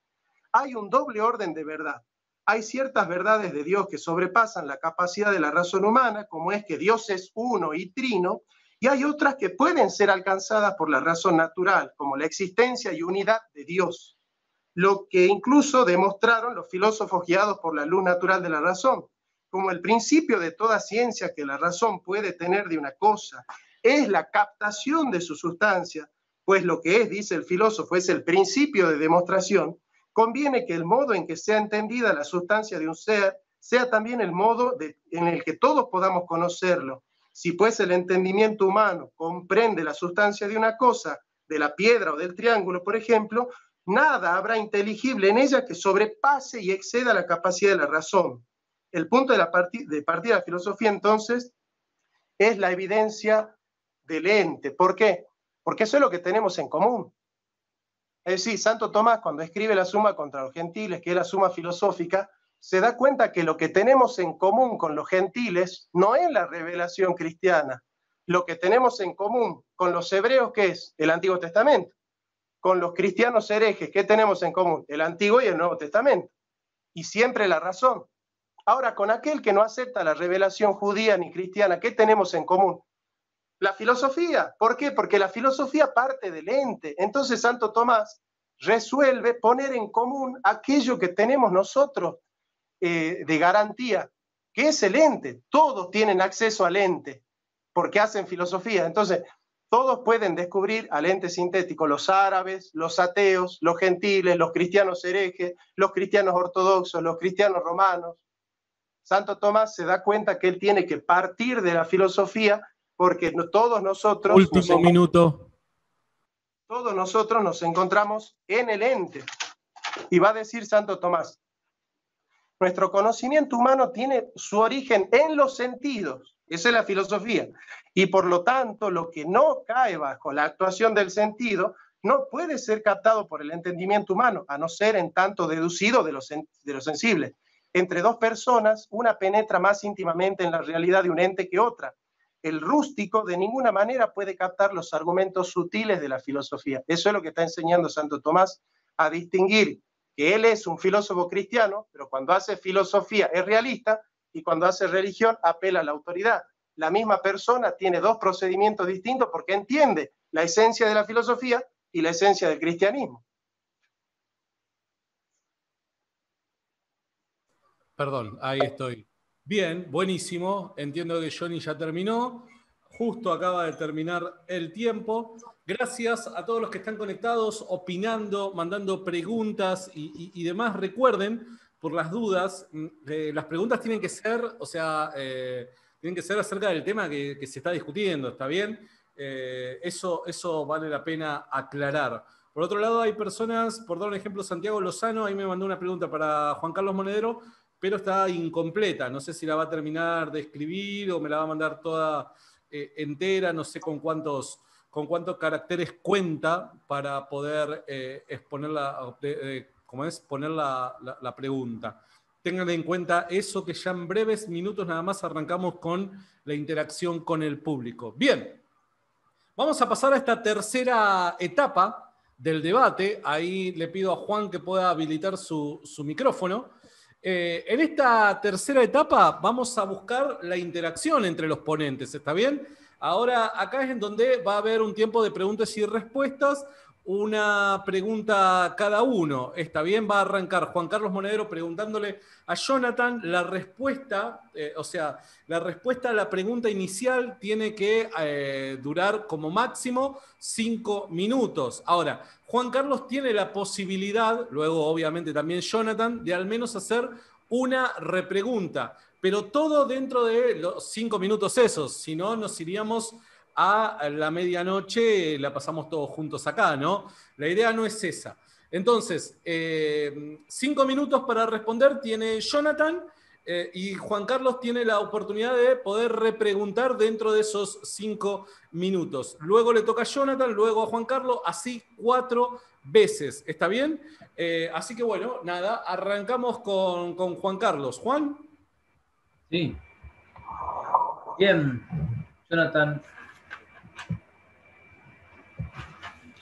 hay un doble orden de verdad. Hay ciertas verdades de Dios que sobrepasan la capacidad de la razón humana, como es que Dios es uno y trino, y hay otras que pueden ser alcanzadas por la razón natural, como la existencia y unidad de Dios, lo que incluso demostraron los filósofos guiados por la luz natural de la razón, como el principio de toda ciencia que la razón puede tener de una cosa es la captación de su sustancia, pues lo que es, dice el filósofo, es el principio de demostración, conviene que el modo en que sea entendida la sustancia de un ser sea también el modo en el que todos podamos conocerlo. Si pues el entendimiento humano comprende la sustancia de una cosa, de la piedra o del triángulo, por ejemplo, Nada habrá inteligible en ella que sobrepase y exceda la capacidad de la razón. El punto de partida de la filosofía, entonces, es la evidencia del ente. ¿Por qué? Porque eso es lo que tenemos en común. Es decir, Santo Tomás, cuando escribe la Suma contra los Gentiles, que es la Suma filosófica, se da cuenta que lo que tenemos en común con los gentiles no es la revelación cristiana. Lo que tenemos en común con los hebreos, ¿qué es? El Antiguo Testamento. Con los cristianos herejes, ¿qué tenemos en común? El Antiguo y el Nuevo Testamento. Y siempre la razón. Ahora, con aquel que no acepta la revelación judía ni cristiana, ¿qué tenemos en común? La filosofía. ¿Por qué? Porque la filosofía parte del ente. Entonces Santo Tomás resuelve poner en común aquello que tenemos nosotros de garantía, que es el ente. Todos tienen acceso al ente porque hacen filosofía. Entonces, todos pueden descubrir al ente sintético, los árabes, los ateos, los gentiles, los cristianos herejes, los cristianos ortodoxos, los cristianos romanos. Santo Tomás se da cuenta que él tiene que partir de la filosofía porque todos nosotros... Último minuto. Todos nosotros nos encontramos en el ente. Y va a decir Santo Tomás, nuestro conocimiento humano tiene su origen en los sentidos. Esa es la filosofía. Y por lo tanto, lo que no cae bajo la actuación del sentido no puede ser captado por el entendimiento humano, a no ser en tanto deducido de lo sensible. Entre dos personas, una penetra más íntimamente en la realidad de un ente que otra. El rústico de ninguna manera puede captar los argumentos sutiles de la filosofía. Eso es lo que está enseñando Santo Tomás, a distinguir que él es un filósofo cristiano, pero cuando hace filosofía es realista y cuando hace religión apela a la autoridad. La misma persona tiene dos procedimientos distintos porque entiende la esencia de la filosofía y la esencia del cristianismo. Perdón, ahí estoy. Bien, buenísimo. Entiendo que Johnny ya terminó. Justo acaba de terminar el tiempo. Gracias a todos los que están conectados, opinando, mandando preguntas y demás. Recuerden, por las dudas, las preguntas tienen que ser, tienen que ser acerca del tema que se está discutiendo, ¿está bien? Eso vale la pena aclarar. Por otro lado, hay personas, por dar un ejemplo, Santiago Lozano, ahí me mandó una pregunta para Juan Carlos Monedero, pero está incompleta. No sé si la va a terminar de escribir o me la va a mandar toda entera, no sé con cuántos caracteres cuenta para poder exponer poner la pregunta. Tengan en cuenta eso, que ya en breves minutos nada más arrancamos con la interacción con el público. Bien, vamos a pasar a esta tercera etapa del debate. Ahí le pido a Juan que pueda habilitar su micrófono. En esta tercera etapa vamos a buscar la interacción entre los ponentes, ¿está bien? Ahora acá es en donde va a haber un tiempo de preguntas y respuestas, una pregunta cada uno, ¿está bien? Va a arrancar Juan Carlos Monedero preguntándole a Jonathan la respuesta, la respuesta a la pregunta inicial tiene que durar como máximo 5 minutos. Ahora, Juan Carlos tiene la posibilidad, luego obviamente también Jonathan, de al menos hacer una repregunta, pero todo dentro de los 5 minutos esos, si no nos iríamos a la medianoche, la pasamos todos juntos acá, ¿no? La idea no es esa. Entonces, 5 minutos para responder tiene Jonathan y Juan Carlos tiene la oportunidad de poder repreguntar dentro de esos 5 minutos. Luego le toca a Jonathan, luego a Juan Carlos, así 4 veces. ¿Está bien? Así que bueno, nada, arrancamos con Juan Carlos. ¿Juan? Sí. Bien, Jonathan.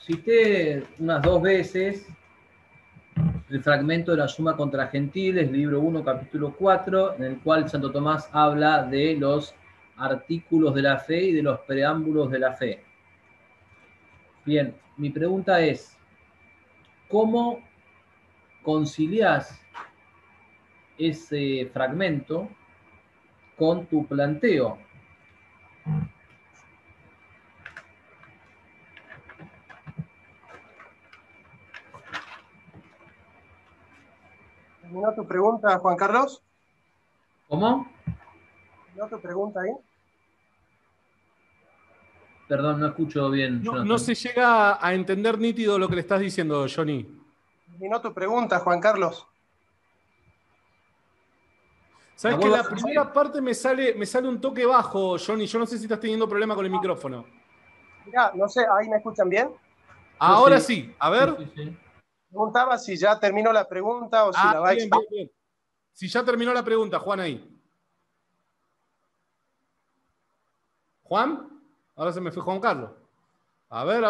Cité unas 2 veces el fragmento de la Suma contra Gentiles, libro 1, capítulo 4, en el cual Santo Tomás habla de los artículos de la fe y de los preámbulos de la fe. Bien, mi pregunta es, ¿cómo conciliás ese fragmento con tu planteo? ¿Terminó tu pregunta, Juan Carlos? ¿Cómo? ¿Terminó tu pregunta ahí? Perdón, no escucho bien, Jonathan. No se llega a entender nítido lo que le estás diciendo, Johnny. terminó tu pregunta, Juan Carlos. Sabes que la primera parte me sale un toque bajo, Johnny. Yo no sé si estás teniendo problema con el micrófono. Mirá, no sé, ¿ahí me escuchan bien? Ahora sí, a ver. Sí. Preguntaba si ya terminó la pregunta o si la va a explicar. Bien. Si ya terminó la pregunta, Juan, ahí. ¿Juan? Ahora se me fue Juan Carlos. A ver.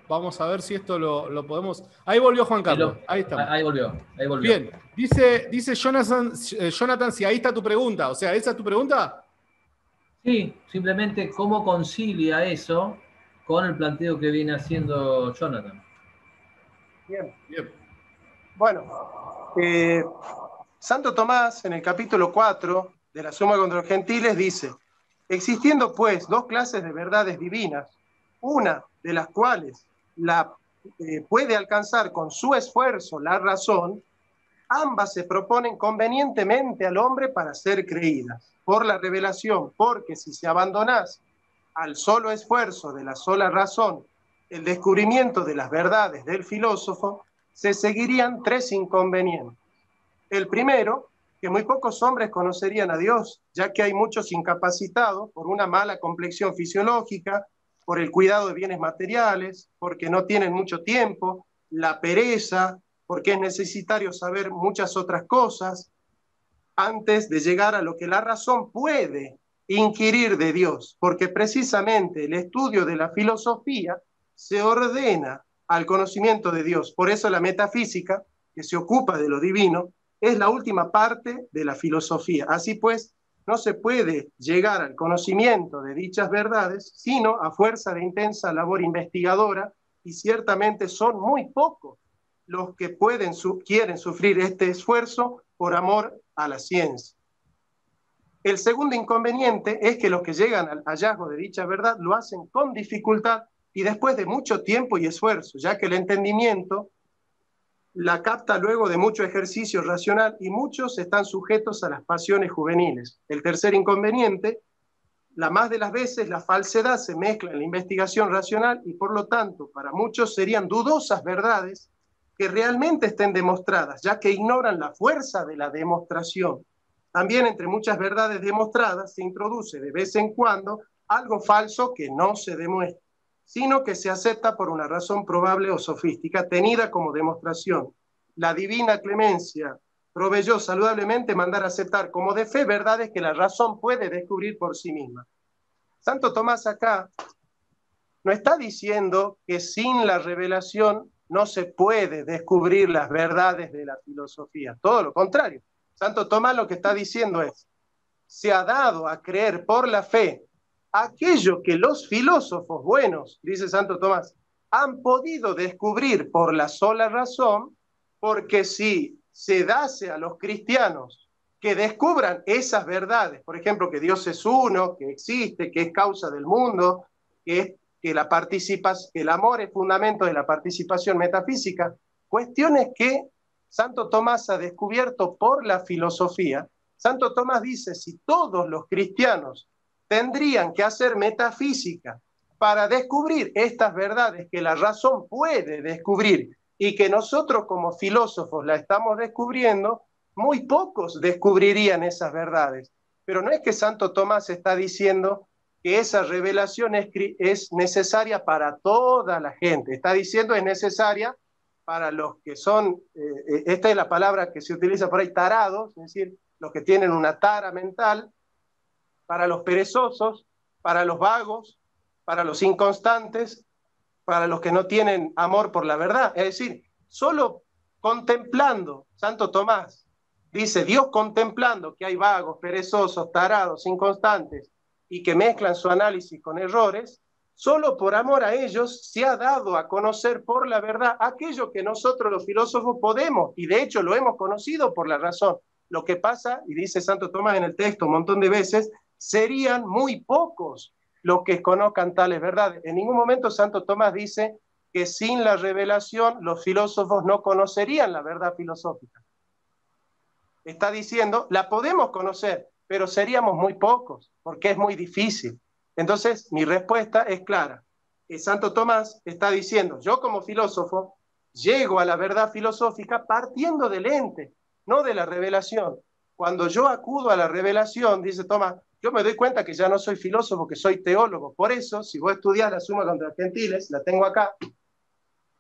Vamos a ver si esto lo podemos... Ahí volvió Juan Carlos. Ahí estamos. Ahí volvió. Bien. Dice Jonathan, si ahí está tu pregunta. O sea, ¿esa es tu pregunta? Sí, simplemente cómo concilia eso con el planteo que viene haciendo Jonathan. Bien. Bueno, Santo Tomás, en el capítulo 4 de la Suma contra los Gentiles, dice: existiendo pues dos clases de verdades divinas, una de las cuales puede alcanzar con su esfuerzo la razón, ambas se proponen convenientemente al hombre para ser creídas por la revelación, porque si se abandonase al solo esfuerzo de la sola razón el descubrimiento de las verdades del filósofo, se seguirían tres inconvenientes. El primero, que muy pocos hombres conocerían a Dios, ya que hay muchos incapacitados por una mala complexión fisiológica, por el cuidado de bienes materiales, porque no tienen mucho tiempo, la pereza, porque es necesario saber muchas otras cosas antes de llegar a lo que la razón puede inquirir de Dios, porque precisamente el estudio de la filosofía se ordena al conocimiento de Dios. Por eso la metafísica, que se ocupa de lo divino, es la última parte de la filosofía. Así pues, no se puede llegar al conocimiento de dichas verdades, sino a fuerza de intensa labor investigadora, y ciertamente son muy pocos los que quieren sufrir este esfuerzo por amor a la ciencia. El segundo inconveniente es que los que llegan al hallazgo de dicha verdad lo hacen con dificultad y después de mucho tiempo y esfuerzo, ya que el entendimiento la capta luego de mucho ejercicio racional y muchos están sujetos a las pasiones juveniles. El tercer inconveniente, la más de las veces la falsedad se mezcla en la investigación racional y por lo tanto para muchos serían dudosas verdades que realmente estén demostradas, ya que ignoran la fuerza de la demostración. También entre muchas verdades demostradas se introduce de vez en cuando algo falso que no se demuestra, sino que se acepta por una razón probable o sofística, tenida como demostración. La divina clemencia proveyó saludablemente mandar a aceptar como de fe verdades que la razón puede descubrir por sí misma. Santo Tomás acá no está diciendo que sin la revelación no se puede descubrir las verdades de la filosofía, todo lo contrario. Santo Tomás lo que está diciendo es: se ha dado a creer por la fe aquello que los filósofos buenos, dice Santo Tomás, han podido descubrir por la sola razón, porque si se dase a los cristianos que descubran esas verdades, por ejemplo, que Dios es uno, que existe, que es causa del mundo, que el amor es fundamento de la participación metafísica, cuestiones que Santo Tomás ha descubierto por la filosofía. Santo Tomás dice: si todos los cristianos tendrían que hacer metafísica para descubrir estas verdades que la razón puede descubrir y que nosotros como filósofos la estamos descubriendo, muy pocos descubrirían esas verdades. Pero no es que Santo Tomás está diciendo que esa revelación es necesaria para toda la gente. Está diciendo es necesaria para los que son, esta es la palabra que se utiliza por ahí, tarados, es decir, los que tienen una tara mental, para los perezosos, para los vagos, para los inconstantes, para los que no tienen amor por la verdad. Es decir, solo contemplando, Santo Tomás dice, Dios contemplando que hay vagos, perezosos, tarados, inconstantes, y que mezclan su análisis con errores, solo por amor a ellos se ha dado a conocer por la verdad aquello que nosotros los filósofos podemos, y de hecho lo hemos conocido por la razón. Lo que pasa, y dice Santo Tomás en el texto un montón de veces, serían muy pocos los que conozcan tales verdades. En ningún momento Santo Tomás dice que sin la revelación los filósofos no conocerían la verdad filosófica. Está diciendo, la podemos conocer, pero seríamos muy pocos, porque es muy difícil. Entonces, mi respuesta es clara. Santo Tomás está diciendo, yo como filósofo llego a la verdad filosófica partiendo del ente, no de la revelación. Cuando yo acudo a la revelación, dice Tomás, yo me doy cuenta que ya no soy filósofo, que soy teólogo. Por eso, si vos estudiás la Suma contra los Gentiles, la tengo acá,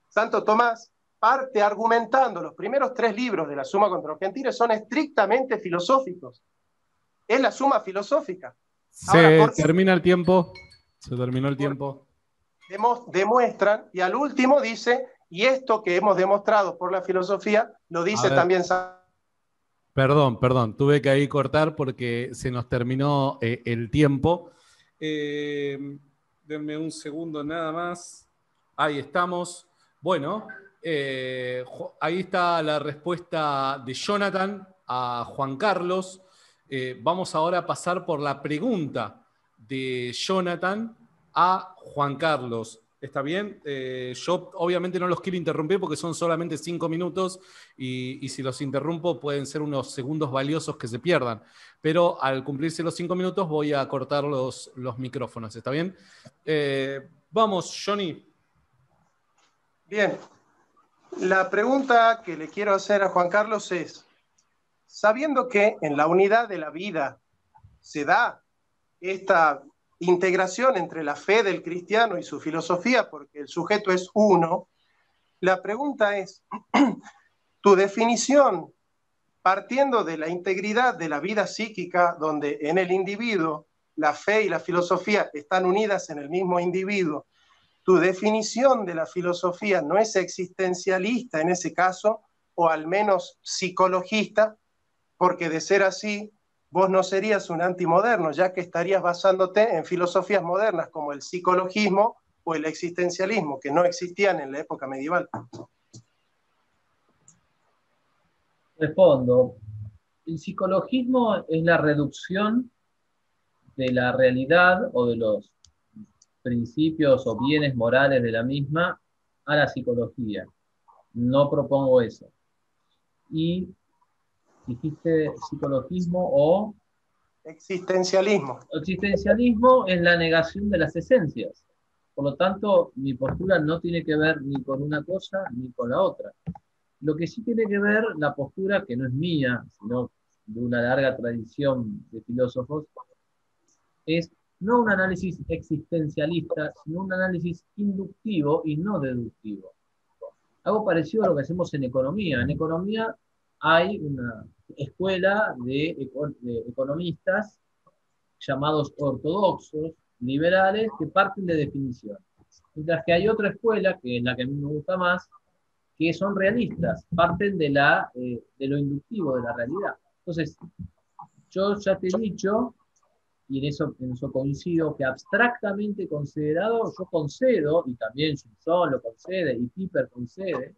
Santo Tomás parte argumentando, los primeros 3 libros de la Suma contra los Gentiles son estrictamente filosóficos. Es la suma filosófica. Se termina el tiempo. Se terminó el tiempo. Demuestran, y al último dice, y esto que hemos demostrado por la filosofía, lo dice también San... Perdón, tuve que ahí cortar porque se nos terminó el tiempo. Denme un segundo nada más. Ahí estamos. Bueno, ahí está la respuesta de Jonathan a Juan Carlos. Vamos ahora a pasar por la pregunta de Jonathan a Juan Carlos. ¿Está bien? Yo obviamente no los quiero interrumpir porque son solamente 5 minutos y si los interrumpo pueden ser unos segundos valiosos que se pierdan. Pero al cumplirse los 5 minutos voy a cortar los micrófonos. ¿Está bien? Vamos, Johnny. Bien. La pregunta que le quiero hacer a Juan Carlos es, sabiendo que en la unidad de la vida se da esta integración entre la fe del cristiano y su filosofía, porque el sujeto es uno, la pregunta es, tu definición, partiendo de la integridad de la vida psíquica, donde en el individuo la fe y la filosofía están unidas en el mismo individuo, tu definición de la filosofía no es existencialista en ese caso, o al menos psicologista, porque de ser así, vos no serías un antimoderno, ya que estarías basándote en filosofías modernas como el psicologismo o el existencialismo, que no existían en la época medieval. Respondo. El psicologismo es la reducción de la realidad o de los principios o bienes morales de la misma a la psicología. No propongo eso. Y dijiste psicologismo o... Existencialismo. Existencialismo es la negación de las esencias. Por lo tanto, mi postura no tiene que ver ni con una cosa ni con la otra. Lo que sí tiene que ver la postura, que no es mía, sino de una larga tradición de filósofos, es no un análisis existencialista, sino un análisis inductivo y no deductivo. Algo parecido a lo que hacemos en economía. En economía hay una escuela de economistas llamados ortodoxos, liberales, que parten de definiciones. Mientras que hay otra escuela, que es la que a mí me gusta más, que son realistas, parten de lo inductivo, de la realidad. Entonces, yo ya te he dicho, y en eso coincido, que abstractamente considerado, yo concedo, y también Gilson lo concede, y Piper concede,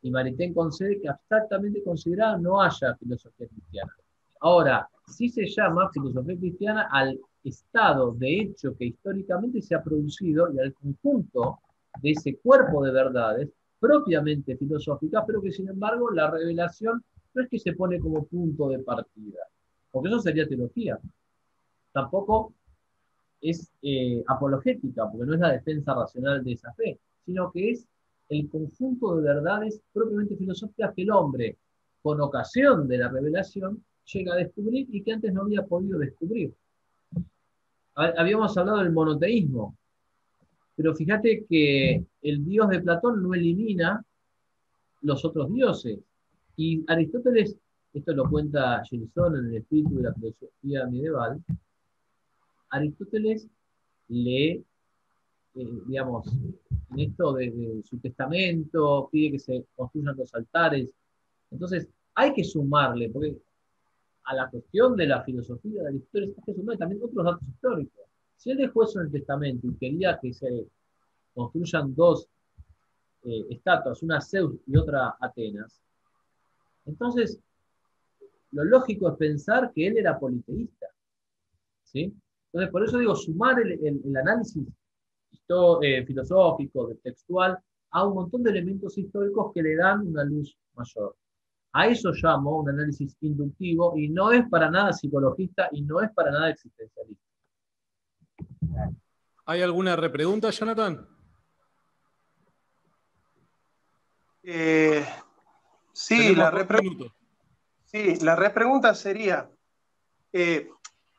y Maritain concede, que abstractamente considerado no haya filosofía cristiana. Ahora, sí se llama filosofía cristiana al estado de hecho que históricamente se ha producido y al conjunto de ese cuerpo de verdades propiamente filosóficas, pero que sin embargo la revelación no es que se pone como punto de partida, porque eso sería teología. Tampoco es apologética, porque no es la defensa racional de esa fe, sino que es el conjunto de verdades propiamente filosóficas que el hombre, con ocasión de la revelación, llega a descubrir y que antes no había podido descubrir. Habíamos hablado del monoteísmo, pero fíjate que el dios de Platón no elimina los otros dioses. Y Aristóteles, esto lo cuenta Gilson en el espíritu de la filosofía medieval, Aristóteles digamos, en esto de su testamento, pide que se construyan los altares. Entonces, hay que sumarle, porque a la cuestión de la filosofía de Aristóteles hay que sumarle también otros datos históricos. Si él dejó eso en el testamento y quería que se construyan 2 estatuas, una Zeus y otra Atenas, entonces lo lógico es pensar que él era politeísta. ¿Sí? Entonces, por eso digo, sumar el análisis filosófico, textual, a un montón de elementos históricos que le dan una luz mayor. A eso llamo un análisis inductivo y no es para nada psicologista y no es para nada existencialista. ¿Hay alguna repregunta, Jonathan? Sí, la repregunta sería,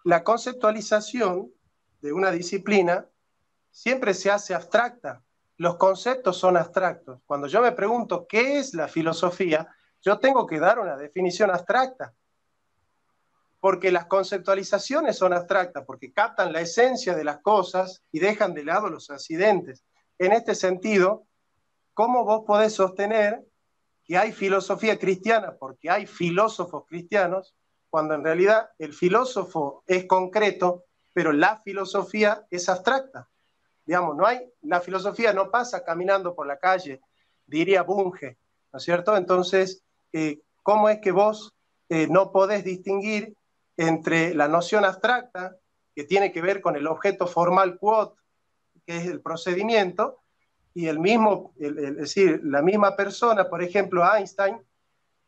la conceptualización de una disciplina siempre se hace abstracta. Los conceptos son abstractos. Cuando yo me pregunto qué es la filosofía, yo tengo que dar una definición abstracta. Porque las conceptualizaciones son abstractas, porque captan la esencia de las cosas y dejan de lado los accidentes. En este sentido, ¿cómo vos podés sostener que hay filosofía cristiana porque hay filósofos cristianos, cuando en realidad el filósofo es concreto, pero la filosofía es abstracta? Digamos, la filosofía no pasa caminando por la calle, diría Bunge, ¿no es cierto? Entonces, ¿cómo es que vos no podés distinguir entre la noción abstracta, que tiene que ver con el objeto formal quod, que es el procedimiento, y es decir, la misma persona, por ejemplo, Einstein,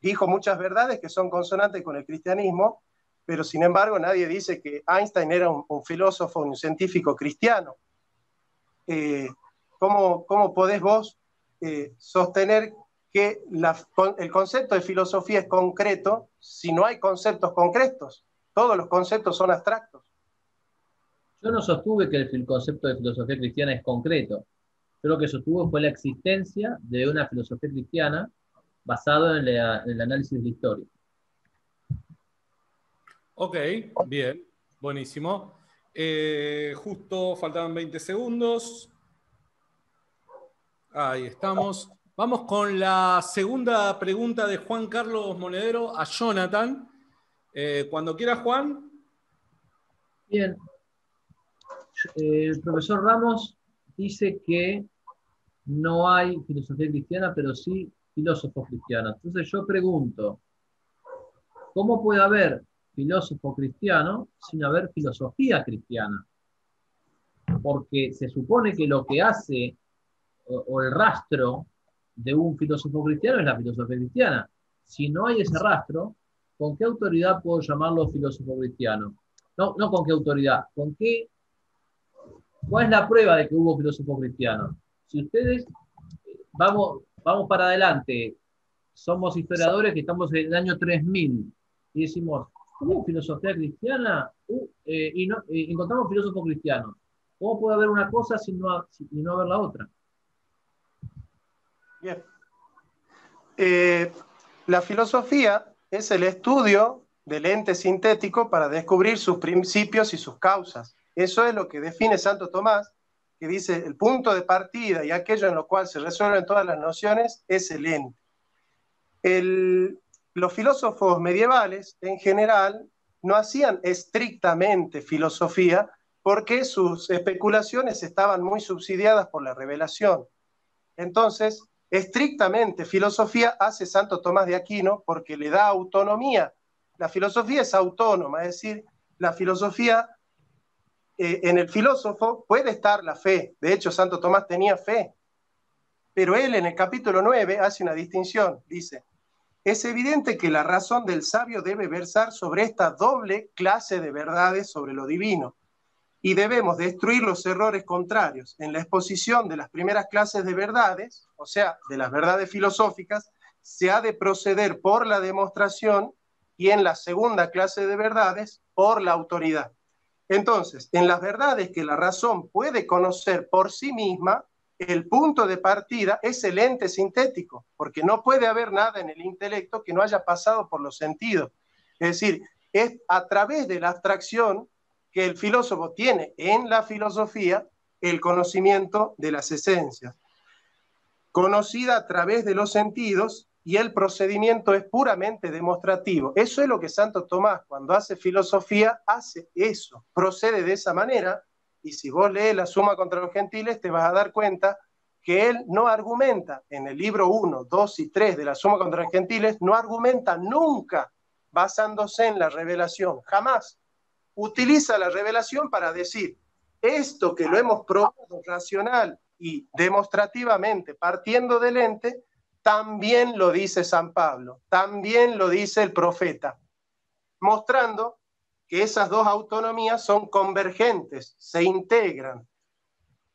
dijo muchas verdades que son consonantes con el cristianismo, pero sin embargo nadie dice que Einstein era un filósofo, un científico cristiano. ¿Cómo podés vos sostener que el concepto de filosofía es concreto si no hay conceptos concretos? Todos los conceptos son abstractos. Yo no sostuve que el concepto de filosofía cristiana es concreto. Yo lo que sostuve fue la existencia de una filosofía cristiana basada en el análisis de la historia. Ok, bien, buenísimo. Justo faltaban 20 segundos. Ahí estamos. Vamos con la segunda pregunta de Juan Carlos Monedero a Jonathan. Cuando quiera, Juan. Bien. El profesor Ramos dice que no hay filosofía cristiana, pero sí filósofos cristianos. Entonces yo pregunto, ¿cómo puede haber filósofo cristiano sin haber filosofía cristiana? Porque se supone que lo que hace o el rastro de un filósofo cristiano es la filosofía cristiana. Si no hay ese rastro, ¿con qué autoridad puedo llamarlo filósofo cristiano? No con qué autoridad, ¿cuál es la prueba de que hubo filósofo cristiano? Si ustedes, vamos para adelante, somos historiadores que estamos en el año 3000 y decimos, ¿hubo filosofía cristiana? Encontramos filósofos cristianos. ¿Cómo puede haber una cosa y no haber la otra? Bien. La filosofía es el estudio del ente sintético para descubrir sus principios y sus causas. Eso es lo que define Santo Tomás, que dice el punto de partida y aquello en lo cual se resuelven todas las nociones es el ente. Los filósofos medievales, en general, no hacían estrictamente filosofía porque sus especulaciones estaban muy subsidiadas por la revelación. Entonces, estrictamente filosofía hace Santo Tomás de Aquino porque le da autonomía. La filosofía es autónoma, es decir, la filosofía, en el filósofo puede estar la fe. De hecho, Santo Tomás tenía fe. Pero él en el capítulo 9 hace una distinción. Dice, es evidente que la razón del sabio debe versar sobre esta doble clase de verdades sobre lo divino. Y debemos destruir los errores contrarios. En la exposición de las primeras clases de verdades, o sea, de las verdades filosóficas, se ha de proceder por la demostración y en la segunda clase de verdades, por la autoridad. Entonces, en las verdades que la razón puede conocer por sí misma, el punto de partida es el ente sintético, porque no puede haber nada en el intelecto que no haya pasado por los sentidos. Es decir, es a través de la abstracción que el filósofo tiene en la filosofía el conocimiento de las esencias, conocida a través de los sentidos, y el procedimiento es puramente demostrativo. Eso es lo que Santo Tomás, cuando hace filosofía, hace eso, procede de esa manera, y si vos lees la Suma contra los Gentiles, te vas a dar cuenta que él no argumenta en el libro 1, 2 y 3 de la Suma contra los Gentiles, no argumenta nunca basándose en la revelación, jamás. Utiliza la revelación para decir, esto que lo hemos probado racional y demostrativamente partiendo del ente, también lo dice San Pablo, también lo dice el profeta, mostrando que esas dos autonomías son convergentes, se integran.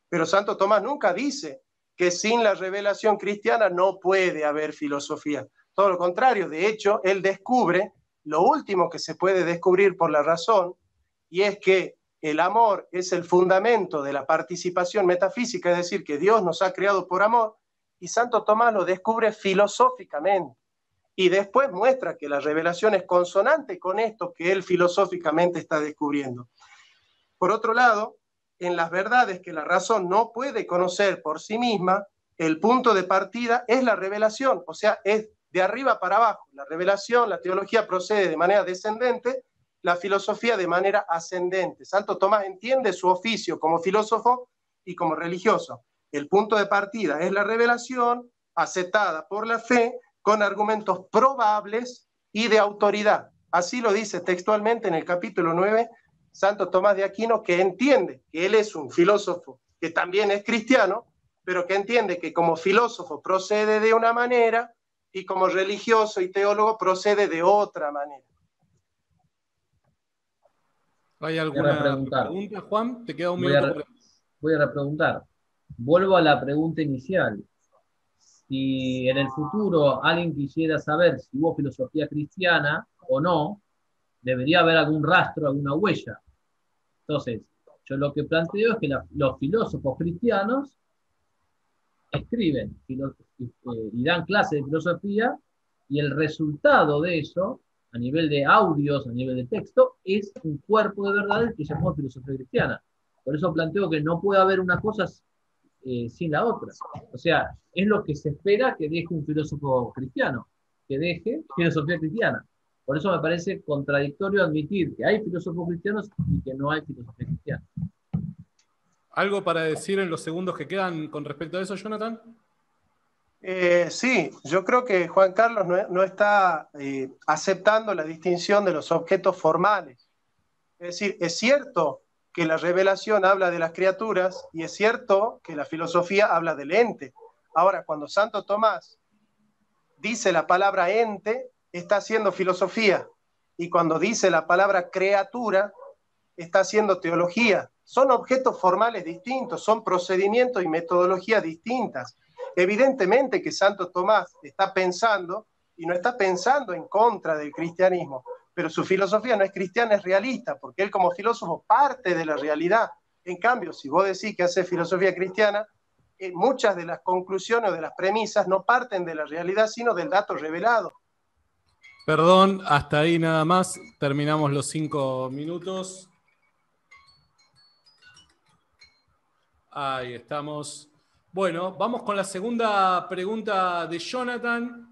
Pero Santo Tomás nunca dice que sin la revelación cristiana no puede haber filosofía. Todo lo contrario, de hecho, él descubre lo último que se puede descubrir por la razón, y es que el amor es el fundamento de la participación metafísica, es decir, que Dios nos ha creado por amor, y Santo Tomás lo descubre filosóficamente. Y después muestra que la revelación es consonante con esto que él filosóficamente está descubriendo. Por otro lado, en las verdades que la razón no puede conocer por sí misma, el punto de partida es la revelación, o sea, es de arriba para abajo. La revelación, la teología procede de manera descendente, la filosofía de manera ascendente. Santo Tomás entiende su oficio como filósofo y como religioso. El punto de partida es la revelación aceptada por la fe con argumentos probables y de autoridad. Así lo dice textualmente en el capítulo 9 Santo Tomás de Aquino, que entiende que él es un filósofo que también es cristiano, pero que entiende que como filósofo procede de una manera y como religioso y teólogo procede de otra manera. ¿Hay alguna pregunta, Juan? ¿Te queda un minuto? Voy a repreguntar. Vuelvo a la pregunta inicial. Si en el futuro alguien quisiera saber si hubo filosofía cristiana o no, debería haber algún rastro, alguna huella. Entonces, yo lo que planteo es que los filósofos cristianos escriben y dan clases de filosofía, y el resultado de eso, a nivel de audios, a nivel de texto, es un cuerpo de verdades que llamamos filosofía cristiana. Por eso planteo que no puede haber una cosa sin la otra. O sea, es lo que se espera que deje un filósofo cristiano, que deje filosofía cristiana. Por eso me parece contradictorio admitir que hay filósofos cristianos y que no hay filosofía cristiana. ¿Algo para decir en los segundos que quedan con respecto a eso, Jonathan? Sí, yo creo que Juan Carlos no está aceptando la distinción de los objetos formales. Es decir, es cierto que la revelación habla de las criaturas y es cierto que la filosofía habla del ente. Ahora, cuando Santo Tomás dice la palabra ente, está haciendo filosofía, y cuando dice la palabra criatura, está haciendo teología. Son objetos formales distintos, son procedimientos y metodologías distintas. Evidentemente que Santo Tomás está pensando, y no está pensando en contra del cristianismo, pero su filosofía no es cristiana, es realista, porque él como filósofo parte de la realidad. En cambio, si vos decís que hace filosofía cristiana, muchas de las conclusiones o de las premisas no parten de la realidad, sino del dato revelado. Perdón, hasta ahí nada más. Terminamos los 5 minutos. Ahí estamos. Bueno, vamos con la segunda pregunta de Jonathan.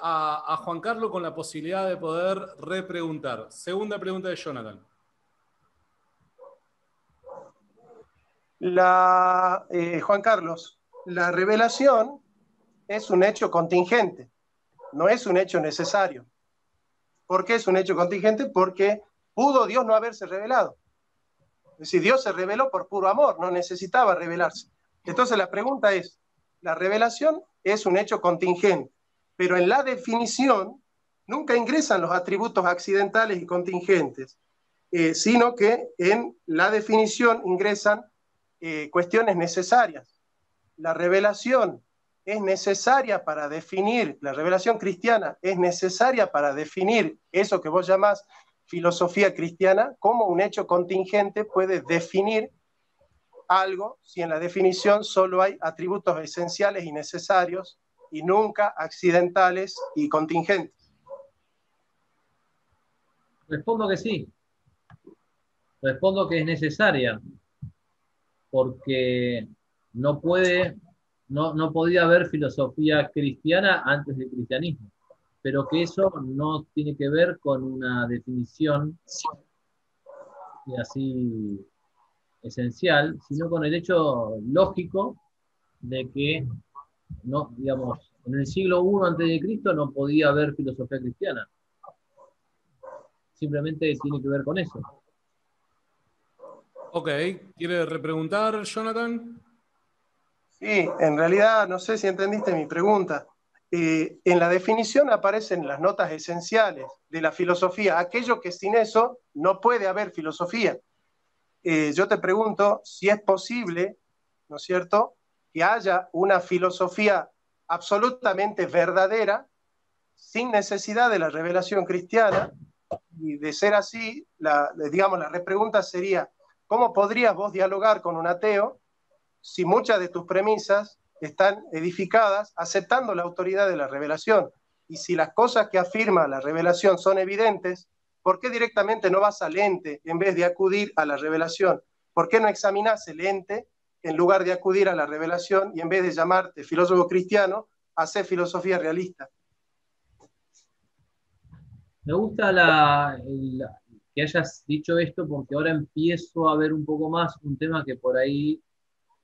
A Juan Carlos con la posibilidad de poder repreguntar. Segunda pregunta de Jonathan. Juan Carlos, la revelación es un hecho contingente, no es un hecho necesario. ¿Por qué es un hecho contingente? Porque pudo Dios no haberse revelado. Es decir, Dios se reveló por puro amor, no necesitaba revelarse. Entonces la pregunta es, la revelación es un hecho contingente, pero en la definición nunca ingresan los atributos accidentales y contingentes, sino que en la definición ingresan cuestiones necesarias. La revelación es necesaria para definir, la revelación cristiana es necesaria para definir eso que vos llamás filosofía cristiana, como un hecho contingente puede definir algo si en la definición solo hay atributos esenciales y necesarios y nunca accidentales y contingentes. Respondo que sí. Respondo que es necesaria, porque no podía haber filosofía cristiana antes del cristianismo, pero que eso no tiene que ver con una definición así esencial, sino con el hecho lógico de que no, digamos, en el siglo I a.C. no podía haber filosofía cristiana. Simplemente tiene que ver con eso. Ok, ¿quiere repreguntar, Jonathan? Sí, en realidad no sé si entendiste mi pregunta. En la definición aparecen las notas esenciales de la filosofía, aquello que sin eso no puede haber filosofía. Yo te pregunto si es posible, ¿no es cierto?, que haya una filosofía absolutamente verdadera, sin necesidad de la revelación cristiana, y de ser así, digamos, la repregunta sería, ¿cómo podrías vos dialogar con un ateo si muchas de tus premisas están edificadas aceptando la autoridad de la revelación? Y si las cosas que afirma la revelación son evidentes, ¿por qué directamente no vas al ente en vez de acudir a la revelación? ¿Por qué no examinás el ente en lugar de acudir a la revelación y en vez de llamarte filósofo cristiano, hacer filosofía realista? Me gusta que hayas dicho esto porque ahora empiezo a ver un poco más un tema que por ahí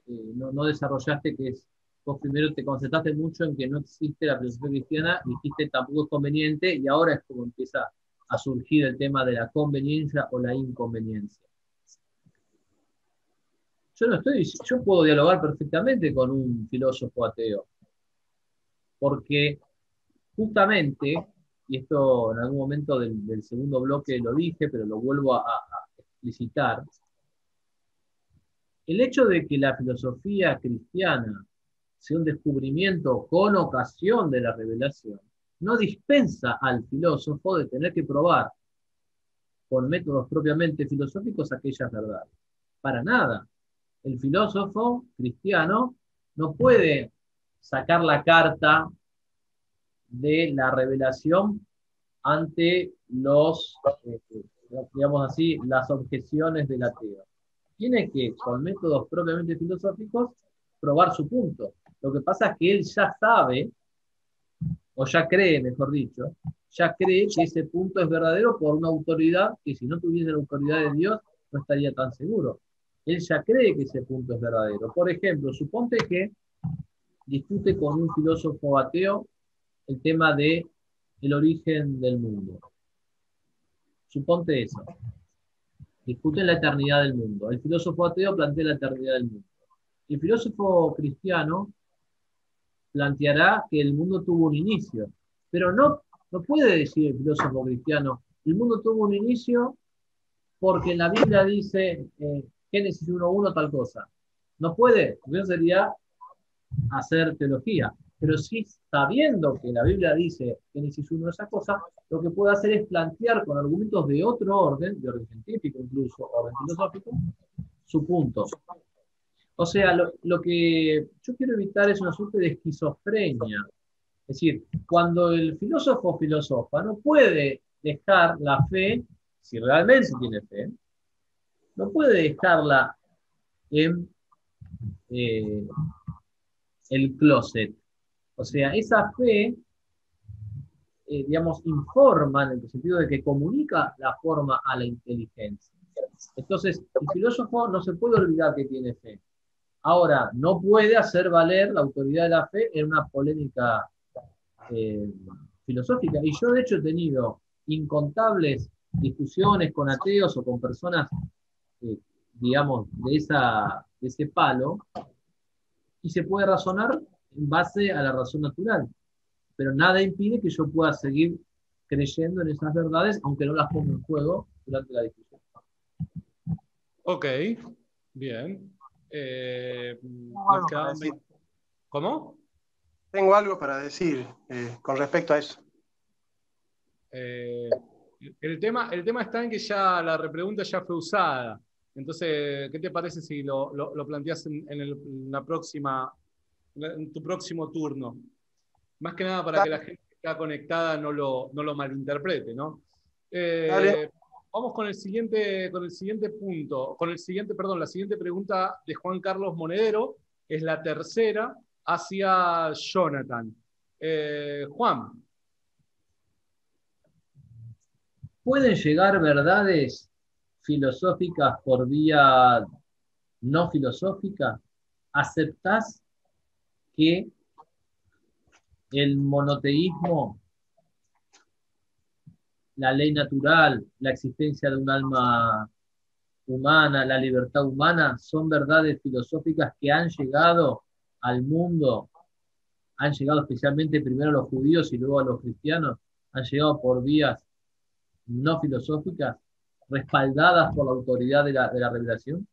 no desarrollaste, que es, vos primero te concentraste mucho en que no existe la filosofía cristiana, dijiste tampoco es conveniente, y ahora es como empieza a surgir el tema de la conveniencia o la inconveniencia. Yo puedo dialogar perfectamente con un filósofo ateo, porque justamente, y esto en algún momento del segundo bloque lo dije, pero lo vuelvo a explicitar, el hecho de que la filosofía cristiana sea un descubrimiento con ocasión de la revelación, no dispensa al filósofo de tener que probar con métodos propiamente filosóficos aquellas verdades. Para nada. El filósofo cristiano no puede sacar la carta de la revelación ante digamos así, las objeciones del ateo. Tiene que, con métodos propiamente filosóficos, probar su punto. Lo que pasa es que él ya sabe, o ya cree, mejor dicho, ya cree que ese punto es verdadero por una autoridad que si no tuviese la autoridad de Dios no estaría tan seguro. Él ya cree que ese punto es verdadero. Por ejemplo, suponte que discute con un filósofo ateo el tema de el origen del mundo. Suponte eso. Discuten la eternidad del mundo. El filósofo ateo plantea la eternidad del mundo. El filósofo cristiano planteará que el mundo tuvo un inicio, pero no puede decir el filósofo cristiano, el mundo tuvo un inicio porque en la Biblia dice Génesis 1.1 tal cosa. No puede, porque eso sería hacer teología. Pero sí, sabiendo que la Biblia dice Génesis 1 esa cosa, lo que puede hacer es plantear con argumentos de otro orden, de orden científico incluso, orden filosófico, su punto. O sea, lo que yo quiero evitar es una suerte de esquizofrenia. Es decir, cuando el filósofo filosofa no puede dejar la fe, si realmente tiene fe, no puede dejarla en el closet. O sea, esa fe, digamos, informa en el sentido de que comunica la forma a la inteligencia. Entonces, el filósofo no se puede olvidar que tiene fe. Ahora, no puede hacer valer la autoridad de la fe en una polémica filosófica. Y yo, de hecho, he tenido incontables discusiones con ateos o con personas, digamos, de ese palo, y se puede razonar en base a la razón natural. Pero nada impide que yo pueda seguir creyendo en esas verdades, aunque no las ponga en juego durante la discusión. Ok, bien. ¿Cómo? Tengo algo para decir con respecto a eso. El tema está en que ya la repregunta ya fue usada. Entonces, ¿qué te parece si lo planteas en tu próximo turno? Más que nada para que la gente que está conectada no lo malinterprete, ¿no? Vamos con el siguiente punto, la siguiente pregunta de Juan Carlos Monedero, es la tercera, hacia Jonathan. Juan. ¿Pueden llegar verdades filosóficas por vía no filosófica? ¿Aceptás que el monoteísmo, la ley natural, la existencia de un alma humana, la libertad humana, son verdades filosóficas que han llegado al mundo, han llegado especialmente primero a los judíos y luego a los cristianos, han llegado por vías no filosóficas, respaldadas por la autoridad de la revelación?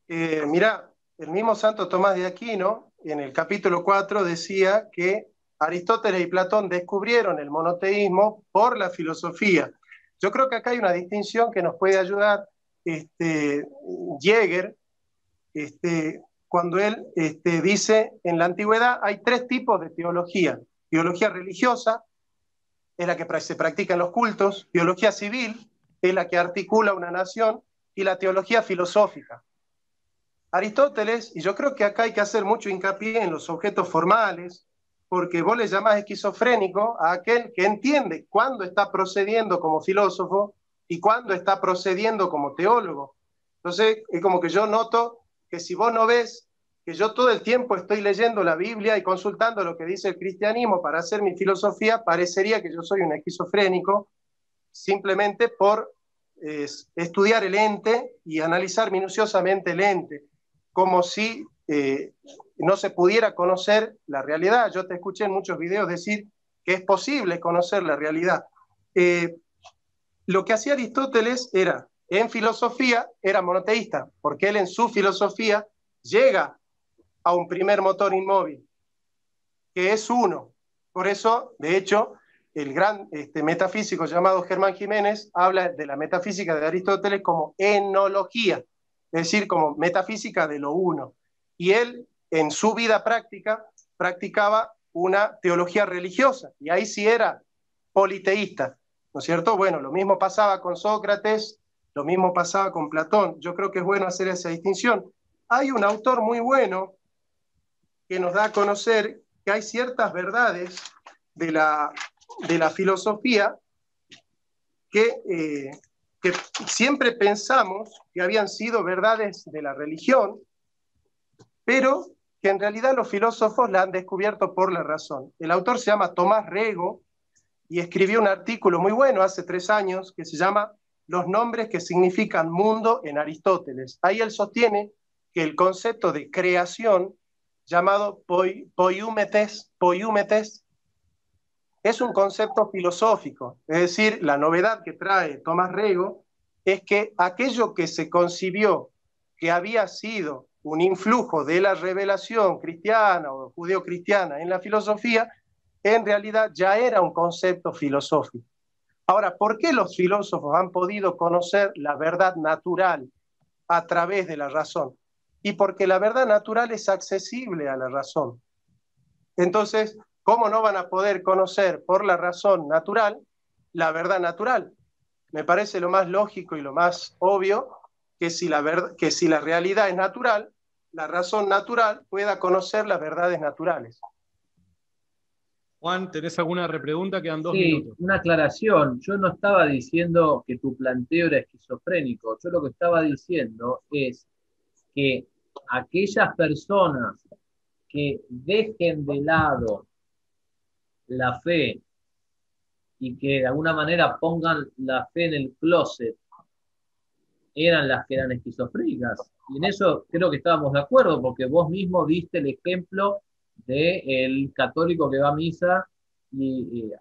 Mirá, el mismo Santo Tomás de Aquino, en el capítulo 4, decía que Aristóteles y Platón descubrieron el monoteísmo por la filosofía. Yo creo que acá hay una distinción que nos puede ayudar Jäger, cuando él dice, en la antigüedad hay tres tipos de teología. Teología religiosa, es la que se practica en los cultos; teología civil, es la que articula una nación; y la teología filosófica. Aristóteles, y yo creo que acá hay que hacer mucho hincapié en los objetos formales, porque vos le llamás esquizofrénico a aquel que entiende cuándo está procediendo como filósofo y cuándo está procediendo como teólogo. Entonces, es como que yo noto que si vos no ves que yo todo el tiempo estoy leyendo la Biblia y consultando lo que dice el cristianismo para hacer mi filosofía, parecería que yo soy un esquizofrénico simplemente por estudiar el ente y analizar minuciosamente el ente, como si no se pudiera conocer la realidad. Yo te escuché en muchos videos decir que es posible conocer la realidad. Lo que hacía Aristóteles era, en filosofía, era monoteísta, porque él en su filosofía llega a un primer motor inmóvil, que es uno. Por eso, de hecho, el gran metafísico llamado Germán Jiménez habla de la metafísica de Aristóteles como enología, es decir, como metafísica de lo uno. Y él, en su vida práctica, practicaba una teología religiosa, y ahí sí era politeísta, ¿no es cierto? Bueno, lo mismo pasaba con Sócrates, lo mismo pasaba con Platón. Yo creo que es bueno hacer esa distinción. Hay un autor muy bueno que nos da a conocer que hay ciertas verdades de la filosofía que siempre pensamos que habían sido verdades de la religión, pero que en realidad los filósofos la han descubierto por la razón. El autor se llama Tomás Rego y escribió un artículo muy bueno hace 3 años que se llama Los nombres que significan mundo en Aristóteles. Ahí él sostiene que el concepto de creación, llamado poiúmetes, es un concepto filosófico. Es decir, la novedad que trae Tomás Rego es que aquello que se concibió que había sido un influjo de la revelación cristiana o judeocristiana en la filosofía, en realidad ya era un concepto filosófico. Ahora, ¿por qué los filósofos han podido conocer la verdad natural a través de la razón? Y porque la verdad natural es accesible a la razón. Entonces, ¿cómo no van a poder conocer por la razón natural la verdad natural? Me parece lo más lógico y lo más obvio que si la realidad es natural, la razón natural pueda conocer las verdades naturales. Juan, ¿tenés alguna repregunta? Quedan 2 Sí, minutos. una aclaración. Yo no estaba diciendo que tu planteo era esquizofrénico. Yo lo que estaba diciendo es que aquellas personas que dejen de lado la fe y que de alguna manera pongan la fe en el closet eran las que eran esquizofrénicas. Y en eso creo que estábamos de acuerdo, porque vos mismo diste el ejemplo del católico que va a misa y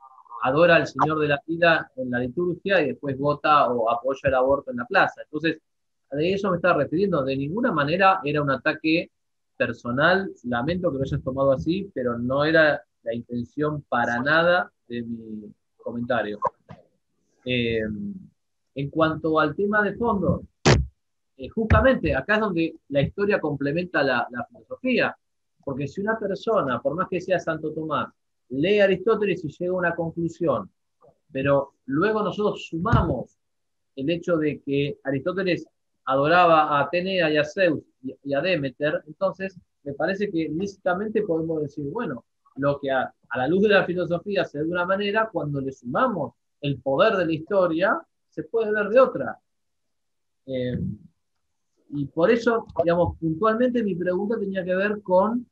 adora al Señor de la vida en la liturgia y después vota o apoya el aborto en la plaza. Entonces, de eso me estaba refiriendo. De ninguna manera era un ataque personal. Lamento que lo hayas tomado así, pero no era la intención para nada de mi comentario. En cuanto al tema de fondo, justamente acá es donde la historia complementa la filosofía, porque si una persona, por más que sea Santo Tomás, lee Aristóteles y llega a una conclusión, pero luego nosotros sumamos el hecho de que Aristóteles adoraba a Atenea y a Zeus y a Demeter, entonces me parece que lícitamente podemos decir, bueno, lo que a la luz de la filosofía se ve de una manera, cuando le sumamos el poder de la historia, se puede ver de otra. Y por eso, digamos, puntualmente mi pregunta tenía que ver con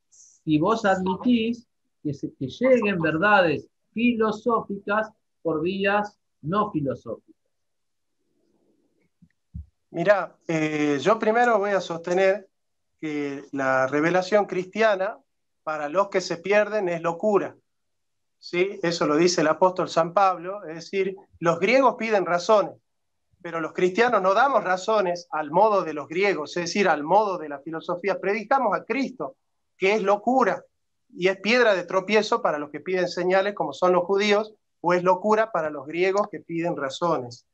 si vos admitís que lleguen verdades filosóficas por vías no filosóficas. Mirá, yo primero voy a sostener que la revelación cristiana para los que se pierden es locura. ¿Sí? Eso lo dice el apóstol San Pablo, es decir, los griegos piden razones, pero los cristianos no damos razones al modo de los griegos, es decir, al modo de la filosofía. Predicamos a Cristo, que es locura y es piedra de tropiezo para los que piden señales, como son los judíos, o es locura para los griegos que piden razones.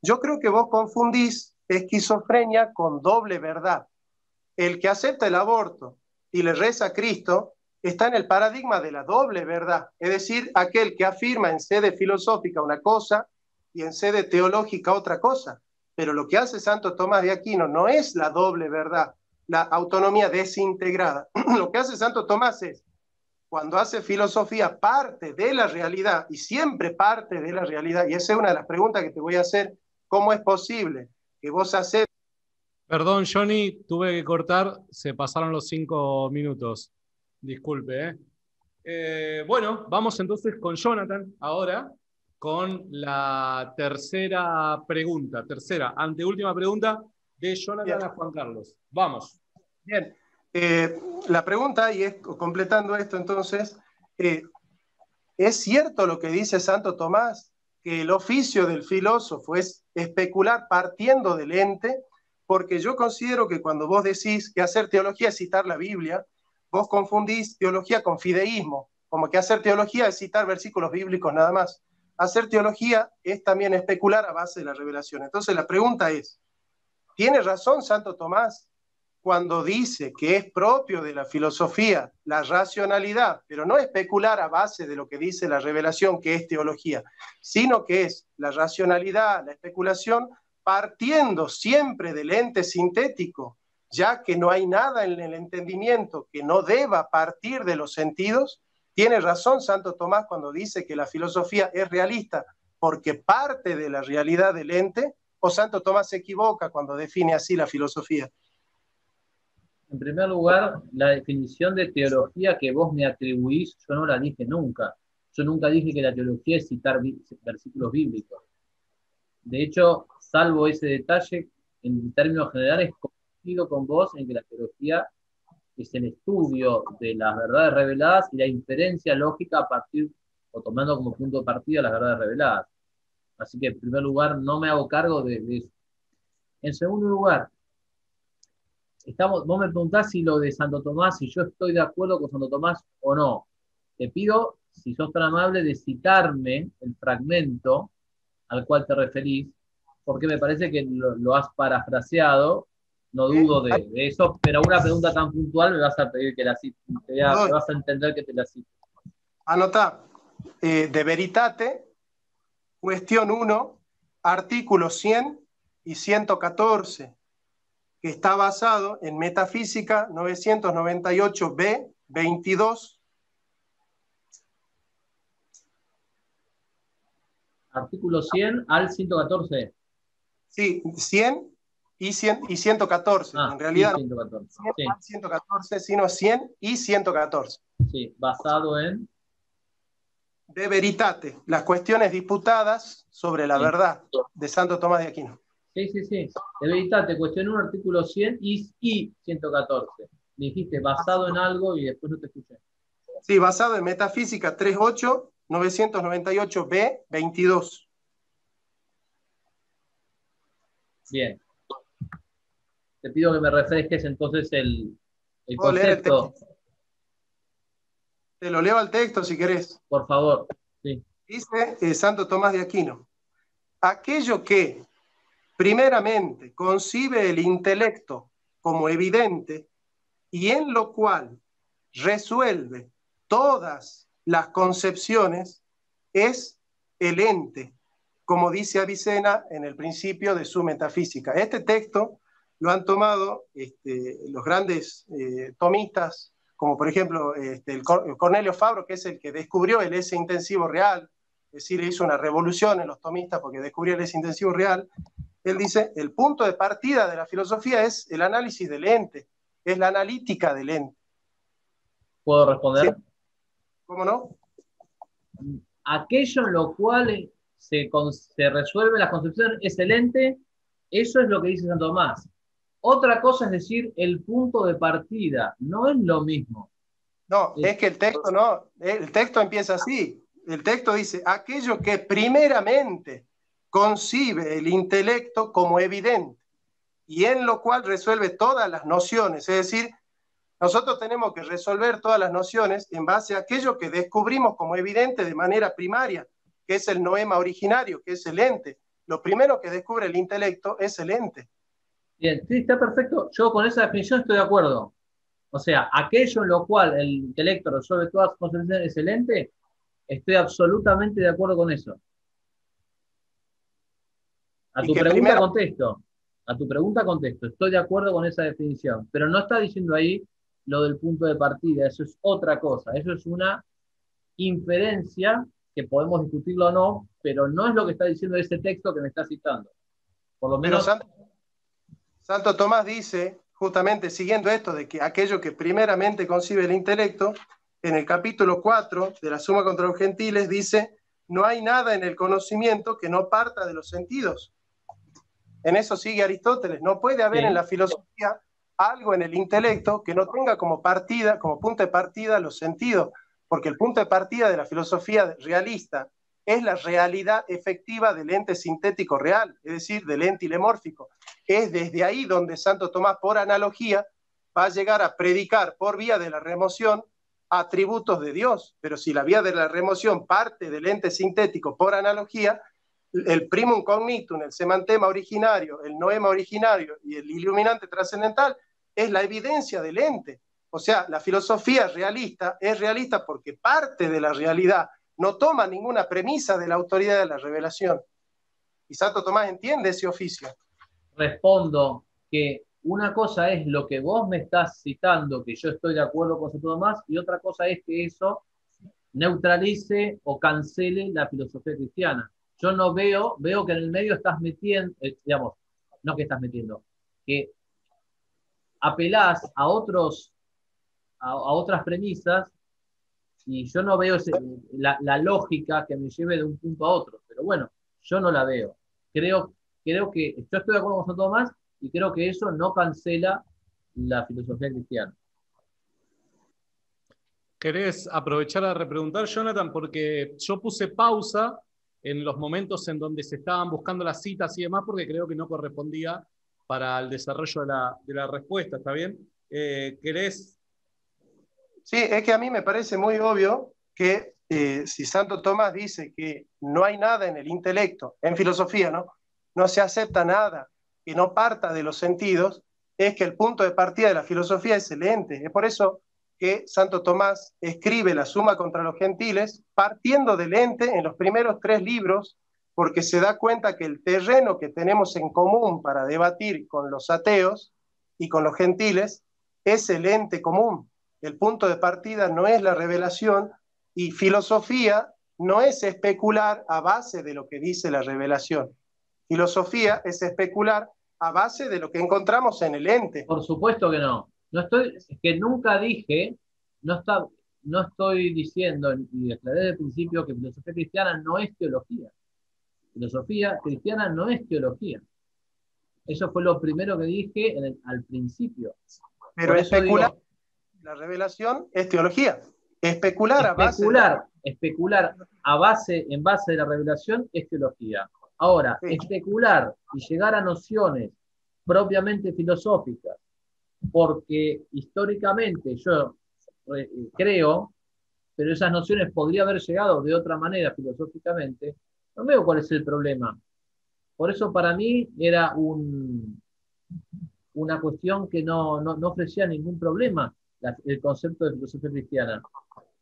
Yo creo que vos confundís esquizofrenia con doble verdad. El que acepta el aborto y le reza a Cristo está en el paradigma de la doble verdad, es decir, aquel que afirma en sede filosófica una cosa y en sede teológica otra cosa. Pero lo que hace Santo Tomás de Aquino no es la doble verdad, la autonomía desintegrada. Lo que hace Santo Tomás es, cuando hace filosofía, parte de la realidad y siempre parte de la realidad. Y esa es una de las preguntas que te voy a hacer. ¿Cómo es posible que vos aceptes? Perdón, Johnny, tuve que cortar, se pasaron los 5 minutos. Disculpe. Bueno, vamos entonces con Jonathan ahora, con la tercera pregunta, anteúltima pregunta de Jonathan Bien. a Juan Carlos. Vamos. Bien. La pregunta, y es completando esto entonces, ¿es cierto lo que dice Santo Tomás, que el oficio del filósofo es especular partiendo del ente? Porque yo considero que cuando vos decís que hacer teología es citar la Biblia, vos confundís teología con fideísmo, como que hacer teología es citar versículos bíblicos nada más. Hacer teología es también especular a base de la revelación. Entonces la pregunta es, ¿tiene razón Santo Tomás cuando dice que es propio de la filosofía la racionalidad, pero no especular a base de lo que dice la revelación, que es teología, sino que es la racionalidad, la especulación, partiendo siempre del ente sintético, ya que no hay nada en el entendimiento que no deba partir de los sentidos? Tiene razón Santo Tomás cuando dice que la filosofía es realista porque parte de la realidad del ente, o Santo Tomás se equivoca cuando define así la filosofía. En primer lugar, la definición de teología que vos me atribuís, yo no la dije nunca. Yo nunca dije que la teología es citar versículos bíblicos. De hecho, salvo ese detalle, en términos generales, coincido con vos en que la teología es el estudio de las verdades reveladas y la inferencia lógica a partir, o tomando como punto de partida las verdades reveladas. Así que, en primer lugar, no me hago cargo de eso. En segundo lugar, vos me preguntás si lo de Santo Tomás, si yo estoy de acuerdo con Santo Tomás o no. Te pido, si sos tan amable, de citarme el fragmento al cual te referís, porque me parece que lo has parafraseado, no dudo de eso, pero una pregunta tan puntual me vas a pedir que la cite, me vas a entender que te la cite. Anotá, de Veritate, cuestión 1, artículos 100 y 114, que está basado en Metafísica 998b, 22. Artículo 100 al 114. Sí, 100 y 114. En realidad, sí, 114. 100 Sí. al 114, sino 100 y 114. Sí, basado en... De Veritate, las cuestiones disputadas sobre la verdad de Santo Tomás de Aquino. Sí. De Veritate, cuestión 1, artículo 100 y 114. Dijiste basado en algo y después no te escuché. Sí, basado en Metafísica 38, 998b, 22. Bien. Te pido que me refresques entonces el ¿Puedo leer el concepto. texto? Te lo leo al texto si querés. Por favor. Sí. Dice Santo Tomás de Aquino: aquello que primeramente concibe el intelecto como evidente y en lo cual resuelve todas las concepciones es el ente, como dice Avicena en el principio de su metafísica. Este texto lo han tomado los grandes tomistas, como por ejemplo el Cornelio Fabro, que es el que descubrió el S intensivo real, es decir, hizo una revolución en los tomistas porque descubrió el S intensivo real. Él dice, el punto de partida de la filosofía es el análisis del ente, es la analítica del ente. ¿Puedo responder? ¿Sí? ¿Cómo no? Aquello en lo cual se resuelven las concepciones es el ente, eso es lo que dice Santo Tomás. Otra cosa es decir el punto de partida, no es lo mismo. No, es que el texto no, el texto empieza así. El texto dice, aquello que primeramente concibe el intelecto como evidente y en lo cual resuelve todas las nociones. Es decir, nosotros tenemos que resolver todas las nociones en base a aquello que descubrimos como evidente de manera primaria, que es el noema originario, que es el ente. Lo primero que descubre el intelecto es el ente. Bien, sí, está perfecto. Yo con esa definición estoy de acuerdo. O sea, aquello en lo cual el intelecto resuelve todas las concepciones es el ente, estoy absolutamente de acuerdo con eso. A tu pregunta contesto. A tu pregunta contesto. Estoy de acuerdo con esa definición. Pero no está diciendo ahí lo del punto de partida. Eso es otra cosa. Eso es una inferencia que podemos discutirlo o no, pero no es lo que está diciendo ese texto que me está citando. Por lo menos. Pero Santo Tomás dice, justamente siguiendo esto, de que aquello que primeramente concibe el intelecto, en el capítulo 4 de la Suma contra los Gentiles dice: no hay nada en el conocimiento que no parta de los sentidos. En eso sigue Aristóteles. No puede haber en la filosofía algo en el intelecto que no tenga como partida, como punto de partida, los sentidos, porque el punto de partida de la filosofía realista es la realidad efectiva del ente sintético real, es decir, del ente ilemórfico. Es desde ahí donde Santo Tomás, por analogía, va a llegar a predicar por vía de la remoción atributos de Dios. Pero si la vía de la remoción parte del ente sintético por analogía, el primum cognitum, el semantema originario, el noema originario y el iluminante trascendental es la evidencia del ente. O sea, la filosofía realista es realista porque parte de la realidad, no toma ninguna premisa de la autoridad de la revelación. Y Santo Tomás entiende ese oficio. Respondo que una cosa es lo que vos me estás citando, que yo estoy de acuerdo con Santo Tomás, y otra cosa es que eso neutralice o cancele la filosofía cristiana. Yo no veo que en el medio estás metiendo, digamos, no que estás metiendo, que apelás a otras premisas y yo no veo la lógica que me lleve de un punto a otro. Pero bueno, yo no la veo. Creo que yo estoy de acuerdo con Santo Tomás y creo que eso no cancela la filosofía cristiana. ¿Querés aprovechar a repreguntar, Jonathan? Porque yo puse pausa en los momentos en donde se estaban buscando las citas y demás, porque creo que no correspondía para el desarrollo de la respuesta, ¿está bien? ¿Querés? Sí, es que a mí me parece muy obvio que si Santo Tomás dice que no hay nada en el intelecto, en filosofía, ¿no? No se acepta nada que no parta de los sentidos, es que el punto de partida de la filosofía es el ente. Es por eso que Santo Tomás escribe la Suma contra los Gentiles partiendo del ente en los primeros 3 libros, porque se da cuenta que el terreno que tenemos en común para debatir con los ateos y con los gentiles es el ente común. El punto de partida no es la revelación, y filosofía no es especular a base de lo que dice la revelación. Filosofía es especular a base de lo que encontramos en el ente. Por supuesto que no. Es que nunca dije, no estoy diciendo, y declaré desde el principio, que filosofía cristiana no es teología. Filosofía cristiana no es teología. Eso fue lo primero que dije al principio. Pero especular, la revelación es teología. Especular en base de la revelación es teología. Ahora, sí, especular y llegar a nociones propiamente filosóficas, porque históricamente yo creo, pero esas nociones podría haber llegado de otra manera filosóficamente, no veo cuál es el problema. Por eso para mí era una cuestión que no ofrecía ningún problema el concepto de filosofía cristiana,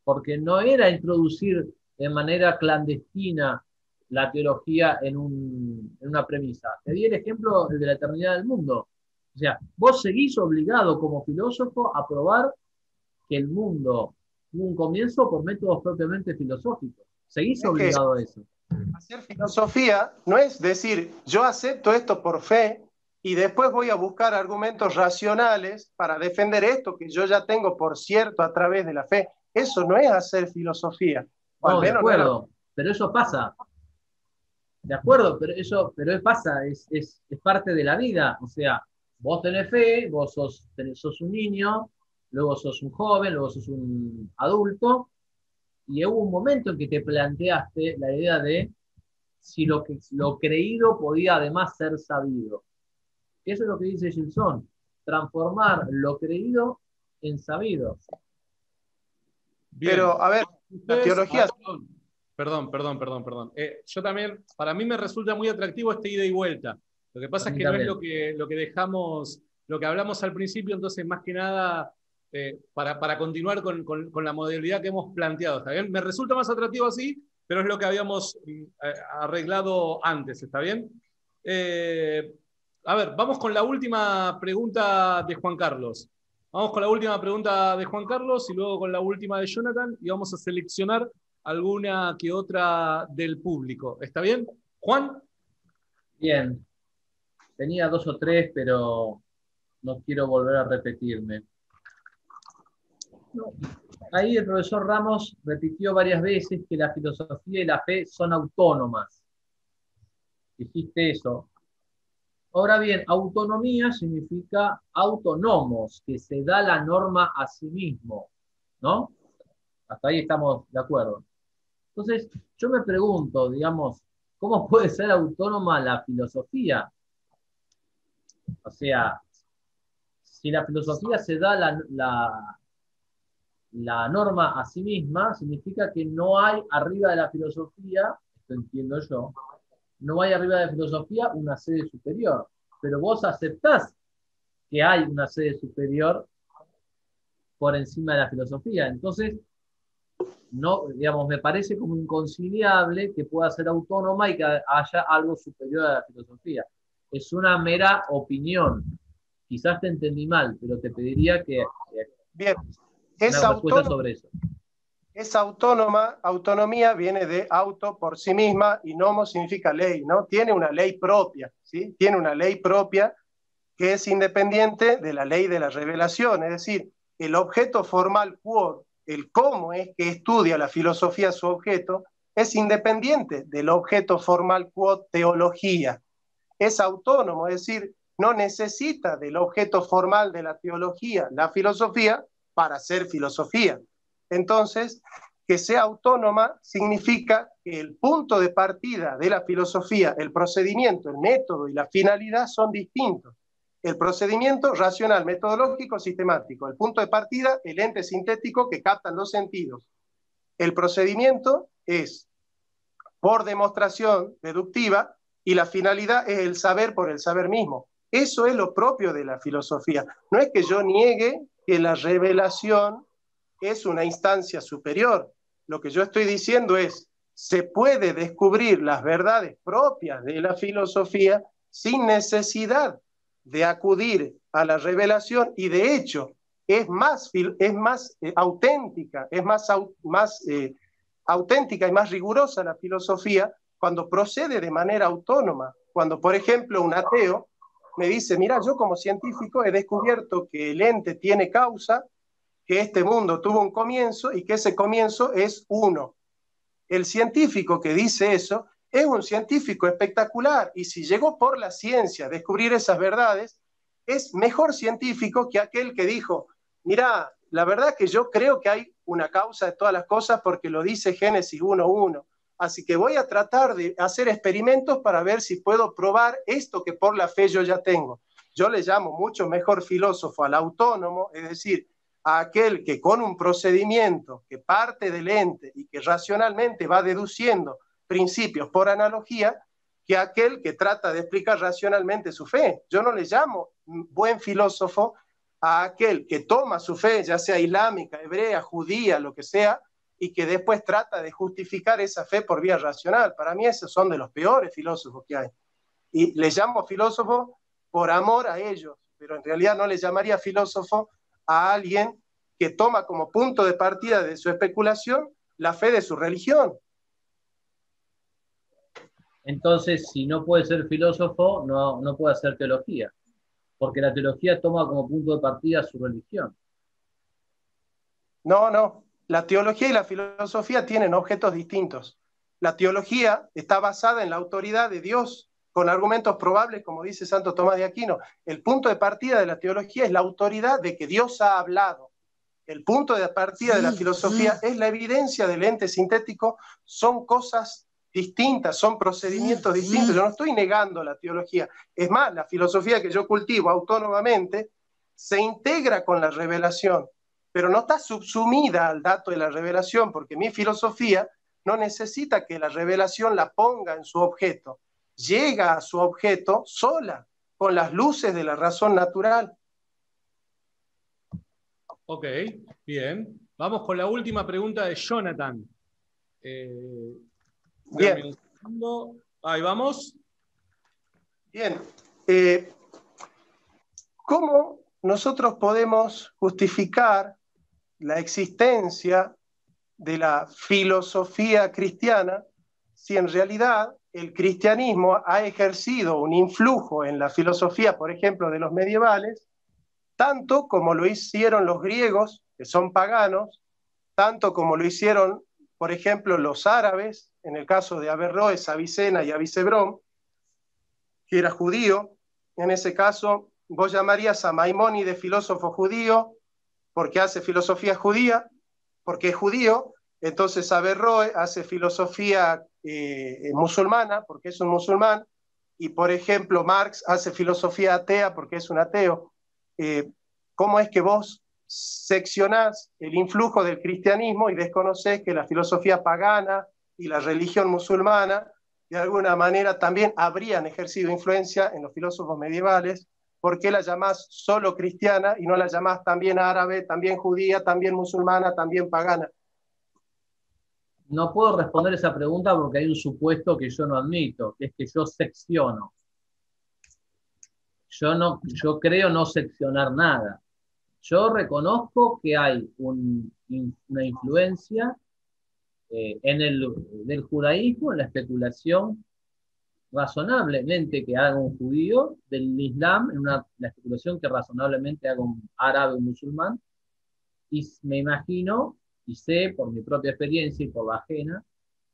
porque no era introducir de manera clandestina la teología en una premisa. Te di el ejemplo de la eternidad del mundo. O sea, vos seguís obligado como filósofo a probar que el mundo tuvo un comienzo por métodos propiamente filosóficos. Seguís obligado a eso. Hacer filosofía no es decir, yo acepto esto por fe y después voy a buscar argumentos racionales para defender esto que yo ya tengo por cierto a través de la fe. Eso no es hacer filosofía. No, de acuerdo, pero eso pasa. De acuerdo, pero pasa, es parte de la vida. O sea, vos tenés fe, vos sos un niño, luego sos un joven, luego sos un adulto, y hubo un momento en que te planteaste la idea de si lo creído podía además ser sabido. Eso es lo que dice Gilson, transformar lo creído en sabido. Bien. Pero, a ver, la teología... Perdón. Yo también, para mí me resulta muy atractivo este ida y vuelta. Lo que pasa es que no es lo que dejamos, lo que hablamos al principio, entonces más que nada, para continuar con la modalidad que hemos planteado, ¿está bien? Me resulta más atractivo así, pero es lo que habíamos arreglado antes, ¿está bien? A ver, vamos con la última pregunta de Juan Carlos. Vamos con la última pregunta de Juan Carlos y luego con la última de Jonathan y vamos a seleccionar alguna que otra del público. ¿Está bien? ¿Juan? Bien. Tenía 2 o 3, pero no quiero volver a repetirme. No. Ahí el profesor Ramos repitió varias veces que la filosofía y la fe son autónomas. Dijiste eso. Ahora bien, autonomía significa autónomos, que se da la norma a sí mismo, ¿no? Hasta ahí estamos de acuerdo. Entonces, yo me pregunto, digamos, ¿cómo puede ser autónoma la filosofía? O sea, si la filosofía se da la norma a sí misma, significa que no hay arriba de la filosofía, esto entiendo yo, no hay arriba de la filosofía una sede superior, pero vos aceptás que hay una sede superior por encima de la filosofía. Entonces, no, digamos, me parece como inconciliable que pueda ser autónoma y que haya algo superior a la filosofía. Es una mera opinión. Quizás te entendí mal, pero te pediría que bien, una respuesta sobre eso. Esa autonomía viene de auto por sí misma y nomo significa ley, ¿no? Tiene una ley propia, ¿sí? Tiene una ley propia que es independiente de la ley de la revelación, es decir, el objeto formal quod, el cómo es que estudia la filosofía su objeto, es independiente del objeto formal quod teología. Es autónomo, es decir, no necesita del objeto formal de la teología, la filosofía, para ser filosofía. Entonces, que sea autónoma significa que el punto de partida de la filosofía, el procedimiento, el método y la finalidad son distintos. El procedimiento racional, metodológico, sistemático. El punto de partida, el ente sintético que captan los sentidos. El procedimiento es por demostración deductiva y la finalidad es el saber por el saber mismo. Eso es lo propio de la filosofía. No es que yo niegue que la revelación es una instancia superior. Lo que yo estoy diciendo es, se puede descubrir las verdades propias de la filosofía sin necesidad de acudir a la revelación y de hecho es más auténtica, es más auténtica y más rigurosa la filosofía cuando procede de manera autónoma. Cuando, por ejemplo, un ateo me dice, mira, yo como científico he descubierto que el ente tiene causa, que este mundo tuvo un comienzo y que ese comienzo es uno. El científico que dice eso es un científico espectacular y si llegó por la ciencia a descubrir esas verdades, es mejor científico que aquel que dijo, mira, la verdad que yo creo que hay una causa de todas las cosas porque lo dice Génesis 1:1. Así que voy a tratar de hacer experimentos para ver si puedo probar esto que por la fe yo ya tengo. Yo le llamo mucho mejor filósofo al autónomo, es decir, a aquel que con un procedimiento que parte del ente y que racionalmente va deduciendo principios por analogía, que aquel que trata de explicar racionalmente su fe. Yo no le llamo buen filósofo a aquel que toma su fe, ya sea islámica, hebrea, judía, lo que sea, y que después trata de justificar esa fe por vía racional. Para mí esos son de los peores filósofos que hay. Y les llamo filósofo por amor a ellos, pero en realidad no les llamaría filósofo a alguien que toma como punto de partida de su especulación la fe de su religión. Entonces, si no puede ser filósofo, no puede hacer teología, porque la teología toma como punto de partida su religión. No. La teología y la filosofía tienen objetos distintos. La teología está basada en la autoridad de Dios, con argumentos probables, como dice Santo Tomás de Aquino. El punto de partida de la teología es la autoridad de que Dios ha hablado. El punto de partida de la filosofía es la evidencia del ente sintético, son cosas distintas, son procedimientos distintos. Yo no estoy negando la teología. Es más, la filosofía que yo cultivo autónomamente se integra con la revelación, pero no está subsumida al dato de la revelación, porque mi filosofía no necesita que la revelación la ponga en su objeto. Llega a su objeto sola, con las luces de la razón natural. Ok, bien. Vamos con la última pregunta de Jonathan. Bien. Un segundo. Ahí vamos. Bien. ¿Cómo nosotros podemos justificar la existencia de la filosofía cristiana si en realidad el cristianismo ha ejercido un influjo en la filosofía, por ejemplo, de los medievales, tanto como lo hicieron los griegos, que son paganos, tanto como lo hicieron, por ejemplo, los árabes, en el caso de Averroes, Avicena y Avicebrón, que era judío? En ese caso, vos llamarías a Maimónides filósofo judío porque hace filosofía judía, porque es judío. Entonces Averroes hace filosofía musulmana porque es un musulmán, y por ejemplo Marx hace filosofía atea porque es un ateo. ¿Cómo es que vos seccionás el influjo del cristianismo y desconocés que la filosofía pagana y la religión musulmana de alguna manera también habrían ejercido influencia en los filósofos medievales? ¿Por qué la llamás solo cristiana y no la llamás también árabe, también judía, también musulmana, también pagana? No puedo responder esa pregunta porque hay un supuesto que yo no admito, que es que yo secciono. Yo creo no seccionar nada. Yo reconozco que hay una influencia del judaísmo en la especulación razonablemente que haga un judío, del Islam en la especulación que razonablemente haga un árabe o musulmán, y me imagino, y sé por mi propia experiencia y por la ajena,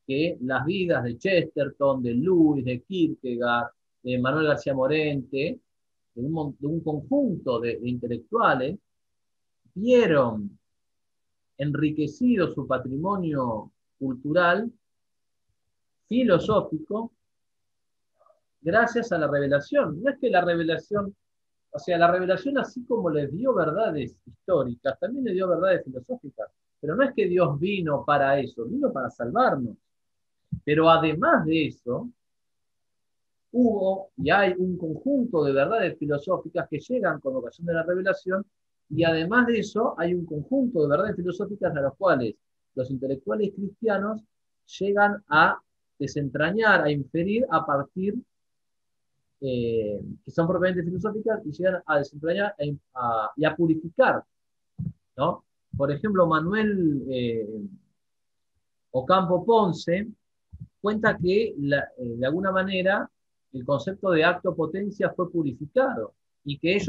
que las vidas de Chesterton, de Lewis, de Kierkegaard, de Manuel García Morente, de un conjunto de intelectuales, vieron enriquecido su patrimonio cultural, filosófico, gracias a la revelación. No es que la revelación, o sea, la revelación así como les dio verdades históricas, también le dio verdades filosóficas, pero no es que Dios vino para eso, vino para salvarnos. Pero además de eso, hubo y hay un conjunto de verdades filosóficas que llegan con ocasión de la revelación, y además de eso hay un conjunto de verdades filosóficas a las cuales los intelectuales cristianos llegan a desentrañar, a inferir a partir, que son propiamente filosóficas, y llegan a desentrañar y a purificar, ¿no? Por ejemplo, Manuel Ocampo Ponce cuenta que de alguna manera el concepto de acto-potencia fue purificado y que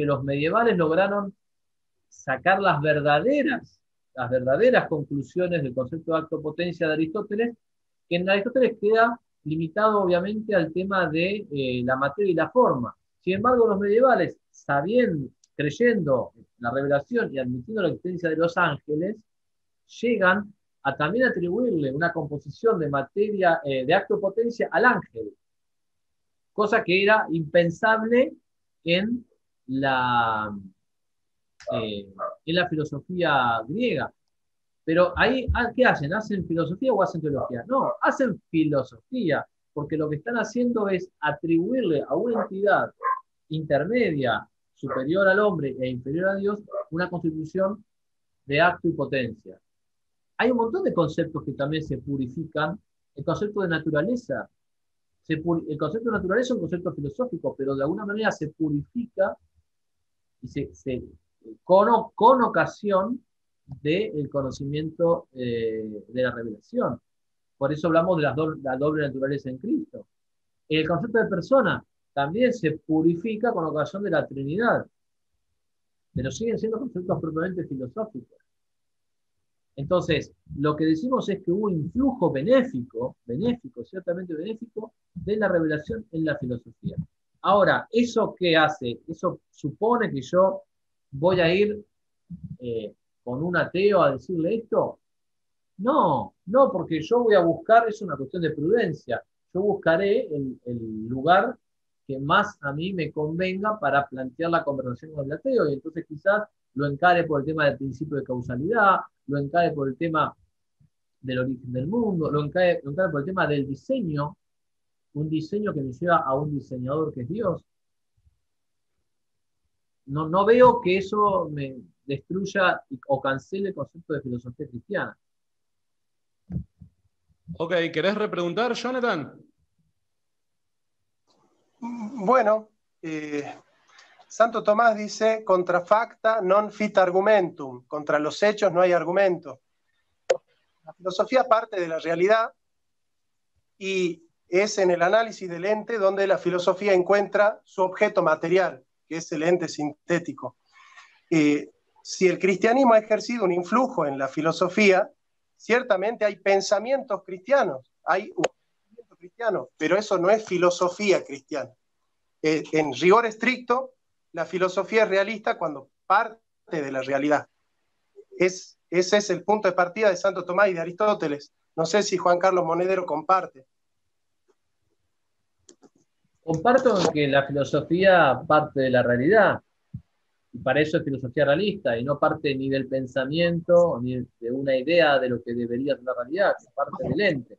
los medievales lograron sacar las verdaderas conclusiones del concepto de acto-potencia de Aristóteles, que en Aristóteles queda limitado obviamente al tema de la materia y la forma. Sin embargo, los medievales, creyendo en la revelación y admitiendo la existencia de los ángeles, llegan a también atribuirle una composición de materia, de acto-potencia al ángel, cosa que era impensable en la filosofía griega. Pero ahí, ¿qué hacen? ¿Hacen filosofía o hacen teología? No, hacen filosofía, porque lo que están haciendo es atribuirle a una entidad intermedia, superior al hombre e inferior a Dios, una constitución de acto y potencia. Hay un montón de conceptos que también se purifican. El concepto de naturaleza, el concepto de naturaleza es un concepto filosófico, pero de alguna manera se purifica y con ocasión del conocimiento de la revelación. Por eso hablamos de la doble naturaleza en Cristo. El concepto de persona también se purifica con ocasión de la Trinidad, pero siguen siendo conceptos propiamente filosóficos. Entonces, lo que decimos es que hubo un influjo benéfico, ciertamente benéfico, de la revelación en la filosofía. Ahora, ¿eso qué hace? ¿Eso supone que yo voy a ir con un ateo a decirle esto? No, no, porque yo voy a buscar, es una cuestión de prudencia, yo buscaré el lugar que más a mí me convenga para plantear la conversación con el ateo, y entonces quizás lo encare por el tema del principio de causalidad, lo encare por el tema del origen del mundo, lo encare por el tema del diseño, un diseño que me lleva a un diseñador que es Dios. No, no veo que eso me destruya o cancele el concepto de filosofía cristiana. Ok, ¿querés repreguntar, Jonathan? Bueno, Santo Tomás dice, contra facta non fit argumentum, contra los hechos no hay argumento. La filosofía parte de la realidad y es en el análisis del ente donde la filosofía encuentra su objeto material, que es el ente sintético. Si el cristianismo ha ejercido un influjo en la filosofía, ciertamente hay pensamientos cristianos, hay un pensamiento cristiano, pero eso no es filosofía cristiana. En rigor estricto, la filosofía es realista cuando parte de la realidad. Ese es el punto de partida de Santo Tomás y de Aristóteles. No sé si Juan Carlos Monedero comparte. Comparto en que la filosofía parte de la realidad, y para eso es filosofía realista, y no parte ni del pensamiento, ni de una idea de lo que debería ser la realidad, que parte del ente.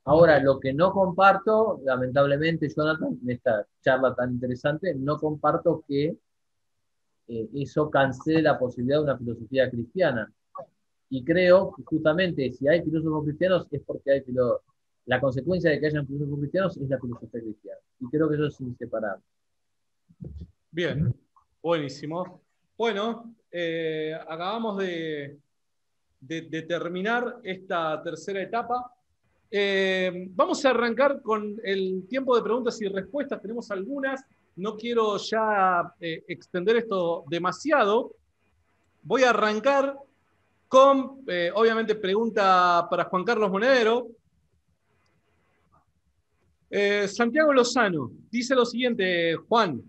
Ahora, lo que no comparto, lamentablemente, Jonathan, en esta charla tan interesante, no comparto que eso cancele la posibilidad de una filosofía cristiana. Y creo que justamente si hay filósofos cristianos es porque hay la consecuencia de que hayan filósofos cristianos es la filosofía cristiana. Y creo que eso es inseparable. Bien, buenísimo. Bueno, acabamos de terminar esta tercera etapa. Vamos a arrancar con el tiempo de preguntas y respuestas. Tenemos algunas. No quiero ya extender esto demasiado. Voy a arrancar con, obviamente, pregunta para Juan Carlos Monedero. Santiago Lozano dice lo siguiente, Juan.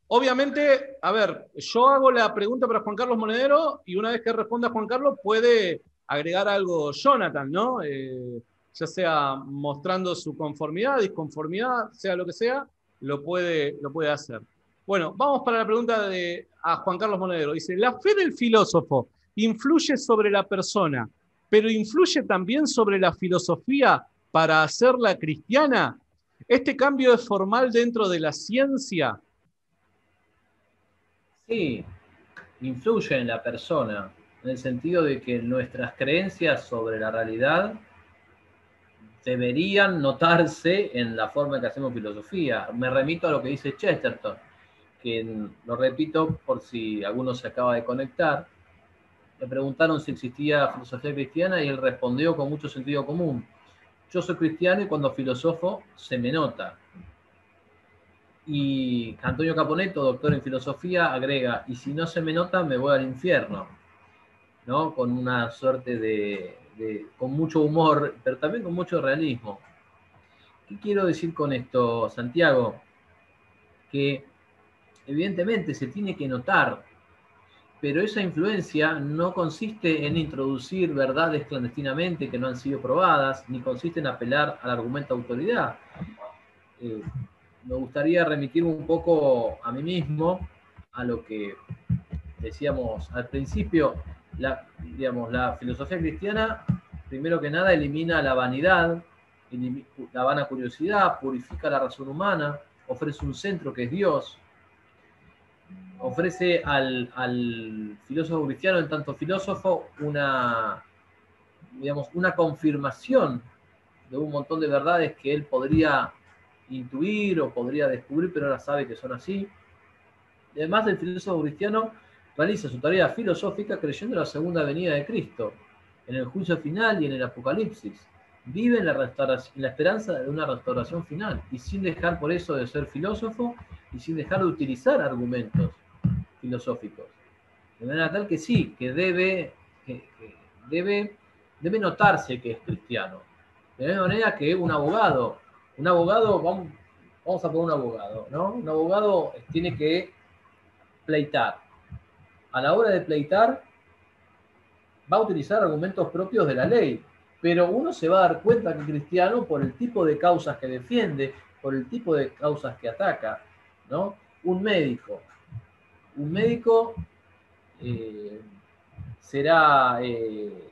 Obviamente, a ver, yo hago la pregunta para Juan Carlos Monedero y una vez que responda Juan Carlos puede agregar algo Jonathan, ¿no? Ya sea mostrando su conformidad, disconformidad, sea lo que sea, lo puede hacer. Bueno, vamos para la pregunta a Juan Carlos Monedero. Dice, ¿la fe del filósofo influye sobre la persona, pero influye también sobre la filosofía para hacerla cristiana? ¿Este cambio es formal dentro de la ciencia? Sí, influye en la persona, en el sentido de que nuestras creencias sobre la realidad deberían notarse en la forma en que hacemos filosofía. Me remito a lo que dice Chesterton, que lo repito por si alguno se acaba de conectar. Le preguntaron si existía filosofía cristiana y él respondió con mucho sentido común. Yo soy cristiano y cuando filosofo se me nota. Y Antonio Caponetto, doctor en filosofía, agrega, y si no se me nota, me voy al infierno, ¿no? Con una suerte con mucho humor, pero también con mucho realismo. ¿Qué quiero decir con esto, Santiago? Que evidentemente se tiene que notar, pero esa influencia no consiste en introducir verdades clandestinamente que no han sido probadas, ni consiste en apelar al argumento de autoridad. Me gustaría remitirme un poco a mí mismo, a lo que decíamos al principio. La filosofía cristiana, primero que nada, elimina la vanidad, la vana curiosidad, purifica la razón humana, ofrece un centro que es Dios, ofrece al filósofo cristiano, en tanto filósofo, una confirmación de un montón de verdades que él podría intuir o podría descubrir, pero ahora sabe que son así. Y además, el filósofo cristiano realiza su tarea filosófica creyendo en la segunda venida de Cristo, en el juicio final y en el Apocalipsis. Vive en la esperanza de una restauración final y sin dejar por eso de ser filósofo y sin dejar de utilizar argumentos filosóficos. De manera tal que sí, que debe notarse que es cristiano. De la misma manera que un abogado, vamos a poner un abogado, ¿no? Un abogado tiene que pleitar. A la hora de pleitar, va a utilizar argumentos propios de la ley, pero uno se va a dar cuenta que es cristiano por el tipo de causas que defiende, por el tipo de causas que ataca, ¿no? Un médico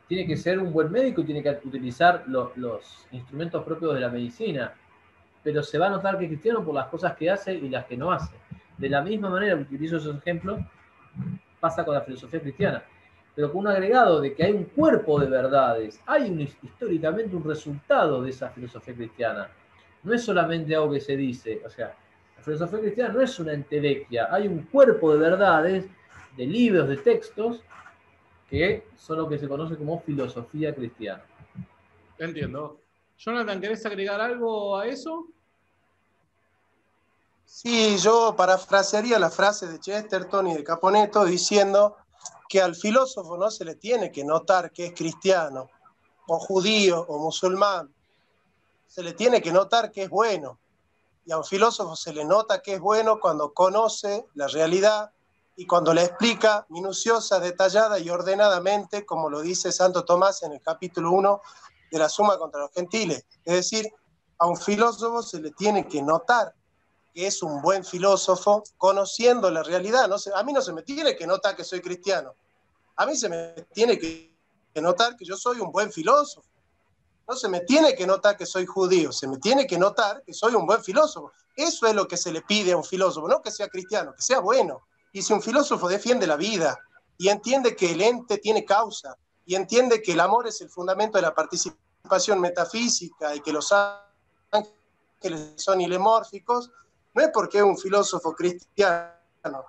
tiene que ser un buen médico y tiene que utilizar los instrumentos propios de la medicina, pero se va a notar que es cristiano por las cosas que hace y las que no hace. De la misma manera que utilizo esos ejemplos, pasa con la filosofía cristiana, pero con un agregado de que hay un cuerpo de verdades, hay históricamente un resultado de esa filosofía cristiana. No es solamente algo que se dice, o sea, la filosofía cristiana no es una entelequia, hay un cuerpo de verdades, de libros, de textos, que son lo que se conoce como filosofía cristiana. Entiendo. Jonathan, ¿querés agregar algo a eso? Sí, yo parafrasearía la frase de Chesterton y de Caponetto diciendo que al filósofo no se le tiene que notar que es cristiano, o judío, o musulmán. Se le tiene que notar que es bueno. Y a un filósofo se le nota que es bueno cuando conoce la realidad y cuando la explica minuciosa, detallada y ordenadamente, como lo dice Santo Tomás en el capítulo 1 de la Suma contra los Gentiles. Es decir, a un filósofo se le tiene que notar que es un buen filósofo conociendo la realidad. A mí no se me tiene que notar que soy cristiano. A mí se me tiene que notar que yo soy un buen filósofo. No se me tiene que notar que soy judío, se me tiene que notar que soy un buen filósofo. Eso es lo que se le pide a un filósofo, no que sea cristiano, que sea bueno. Y si un filósofo defiende la vida y entiende que el ente tiene causa y entiende que el amor es el fundamento de la participación metafísica y que los ángeles son ilemórficos, no es porque es un filósofo cristiano.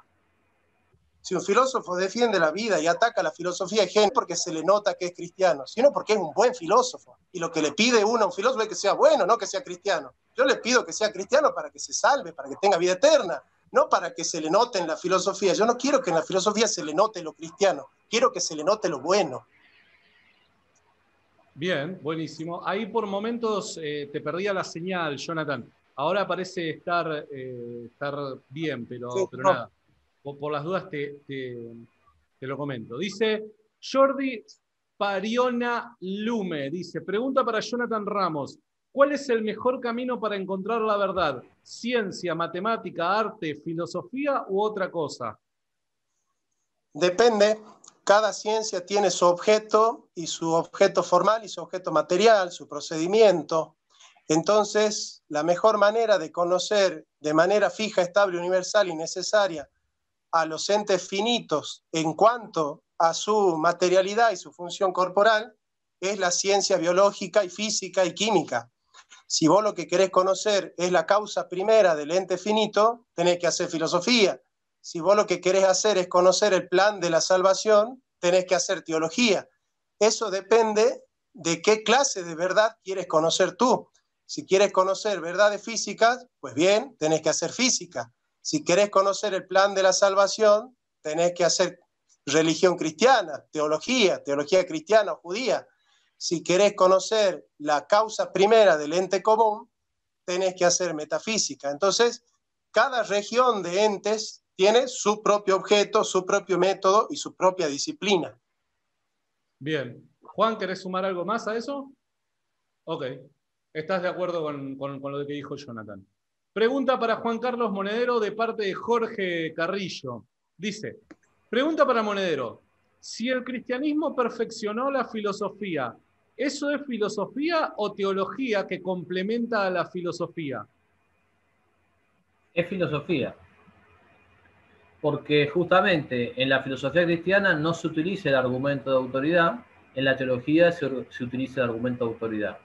Si un filósofo defiende la vida y ataca la filosofía de género, porque se le nota que es cristiano, sino porque es un buen filósofo. Y lo que le pide uno a un filósofo es que sea bueno, no que sea cristiano. Yo le pido que sea cristiano para que se salve, para que tenga vida eterna, no para que se le note en la filosofía. Yo no quiero que en la filosofía se le note lo cristiano, quiero que se le note lo bueno. Bien, buenísimo. Ahí por momentos te perdía la señal, Jonathan. Ahora parece estar bien, pero, Sí, pero no. nada. Por las dudas te lo comento. Dice Jordi Pariona Lume, dice, pregunta para Jonathan Ramos, ¿cuál es el mejor camino para encontrar la verdad? ¿Ciencia, matemática, arte, filosofía u otra cosa? Depende, cada ciencia tiene su objeto y su objeto formal y su objeto material, su procedimiento. Entonces, la mejor manera de conocer de manera fija, estable, universal y necesaria a los entes finitos en cuanto a su materialidad y su función corporal es la ciencia biológica y física y química. Si vos lo que querés conocer es la causa primera del ente finito, tenés que hacer filosofía. Si vos lo que querés hacer es conocer el plan de la salvación, tenés que hacer teología. Eso depende de qué clase de verdad quieres conocer tú. Si quieres conocer verdades físicas, pues bien, tenés que hacer física. Si querés conocer el plan de la salvación, tenés que hacer religión cristiana, teología cristiana o judía. Si querés conocer la causa primera del ente común, tenés que hacer metafísica. Entonces, cada región de entes tiene su propio objeto, su propio método y su propia disciplina. Bien. Juan, ¿querés sumar algo más a eso? Ok. ¿Estás de acuerdo con lo que dijo Jonathan? Pregunta para Juan Carlos Monedero de parte de Jorge Carrillo. Dice, pregunta para Monedero, si el cristianismo perfeccionó la filosofía, ¿eso es filosofía o teología que complementa a la filosofía? Es filosofía, porque justamente en la filosofía cristiana no se utiliza el argumento de autoridad, en la teología se utiliza el argumento de autoridad.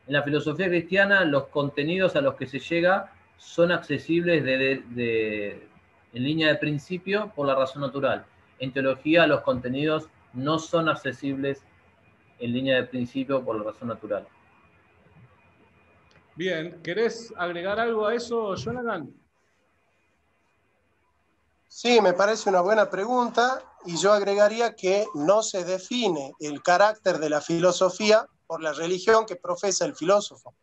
En la filosofía cristiana los contenidos a los que se llega son accesibles en línea de principio por la razón natural. En teología los contenidos no son accesibles en línea de principio por la razón natural. Bien, ¿querés agregar algo a eso, Jonathan? Sí, me parece una buena pregunta y yo agregaría que no se define el carácter de la filosofía por la religión que profesa el filósofo.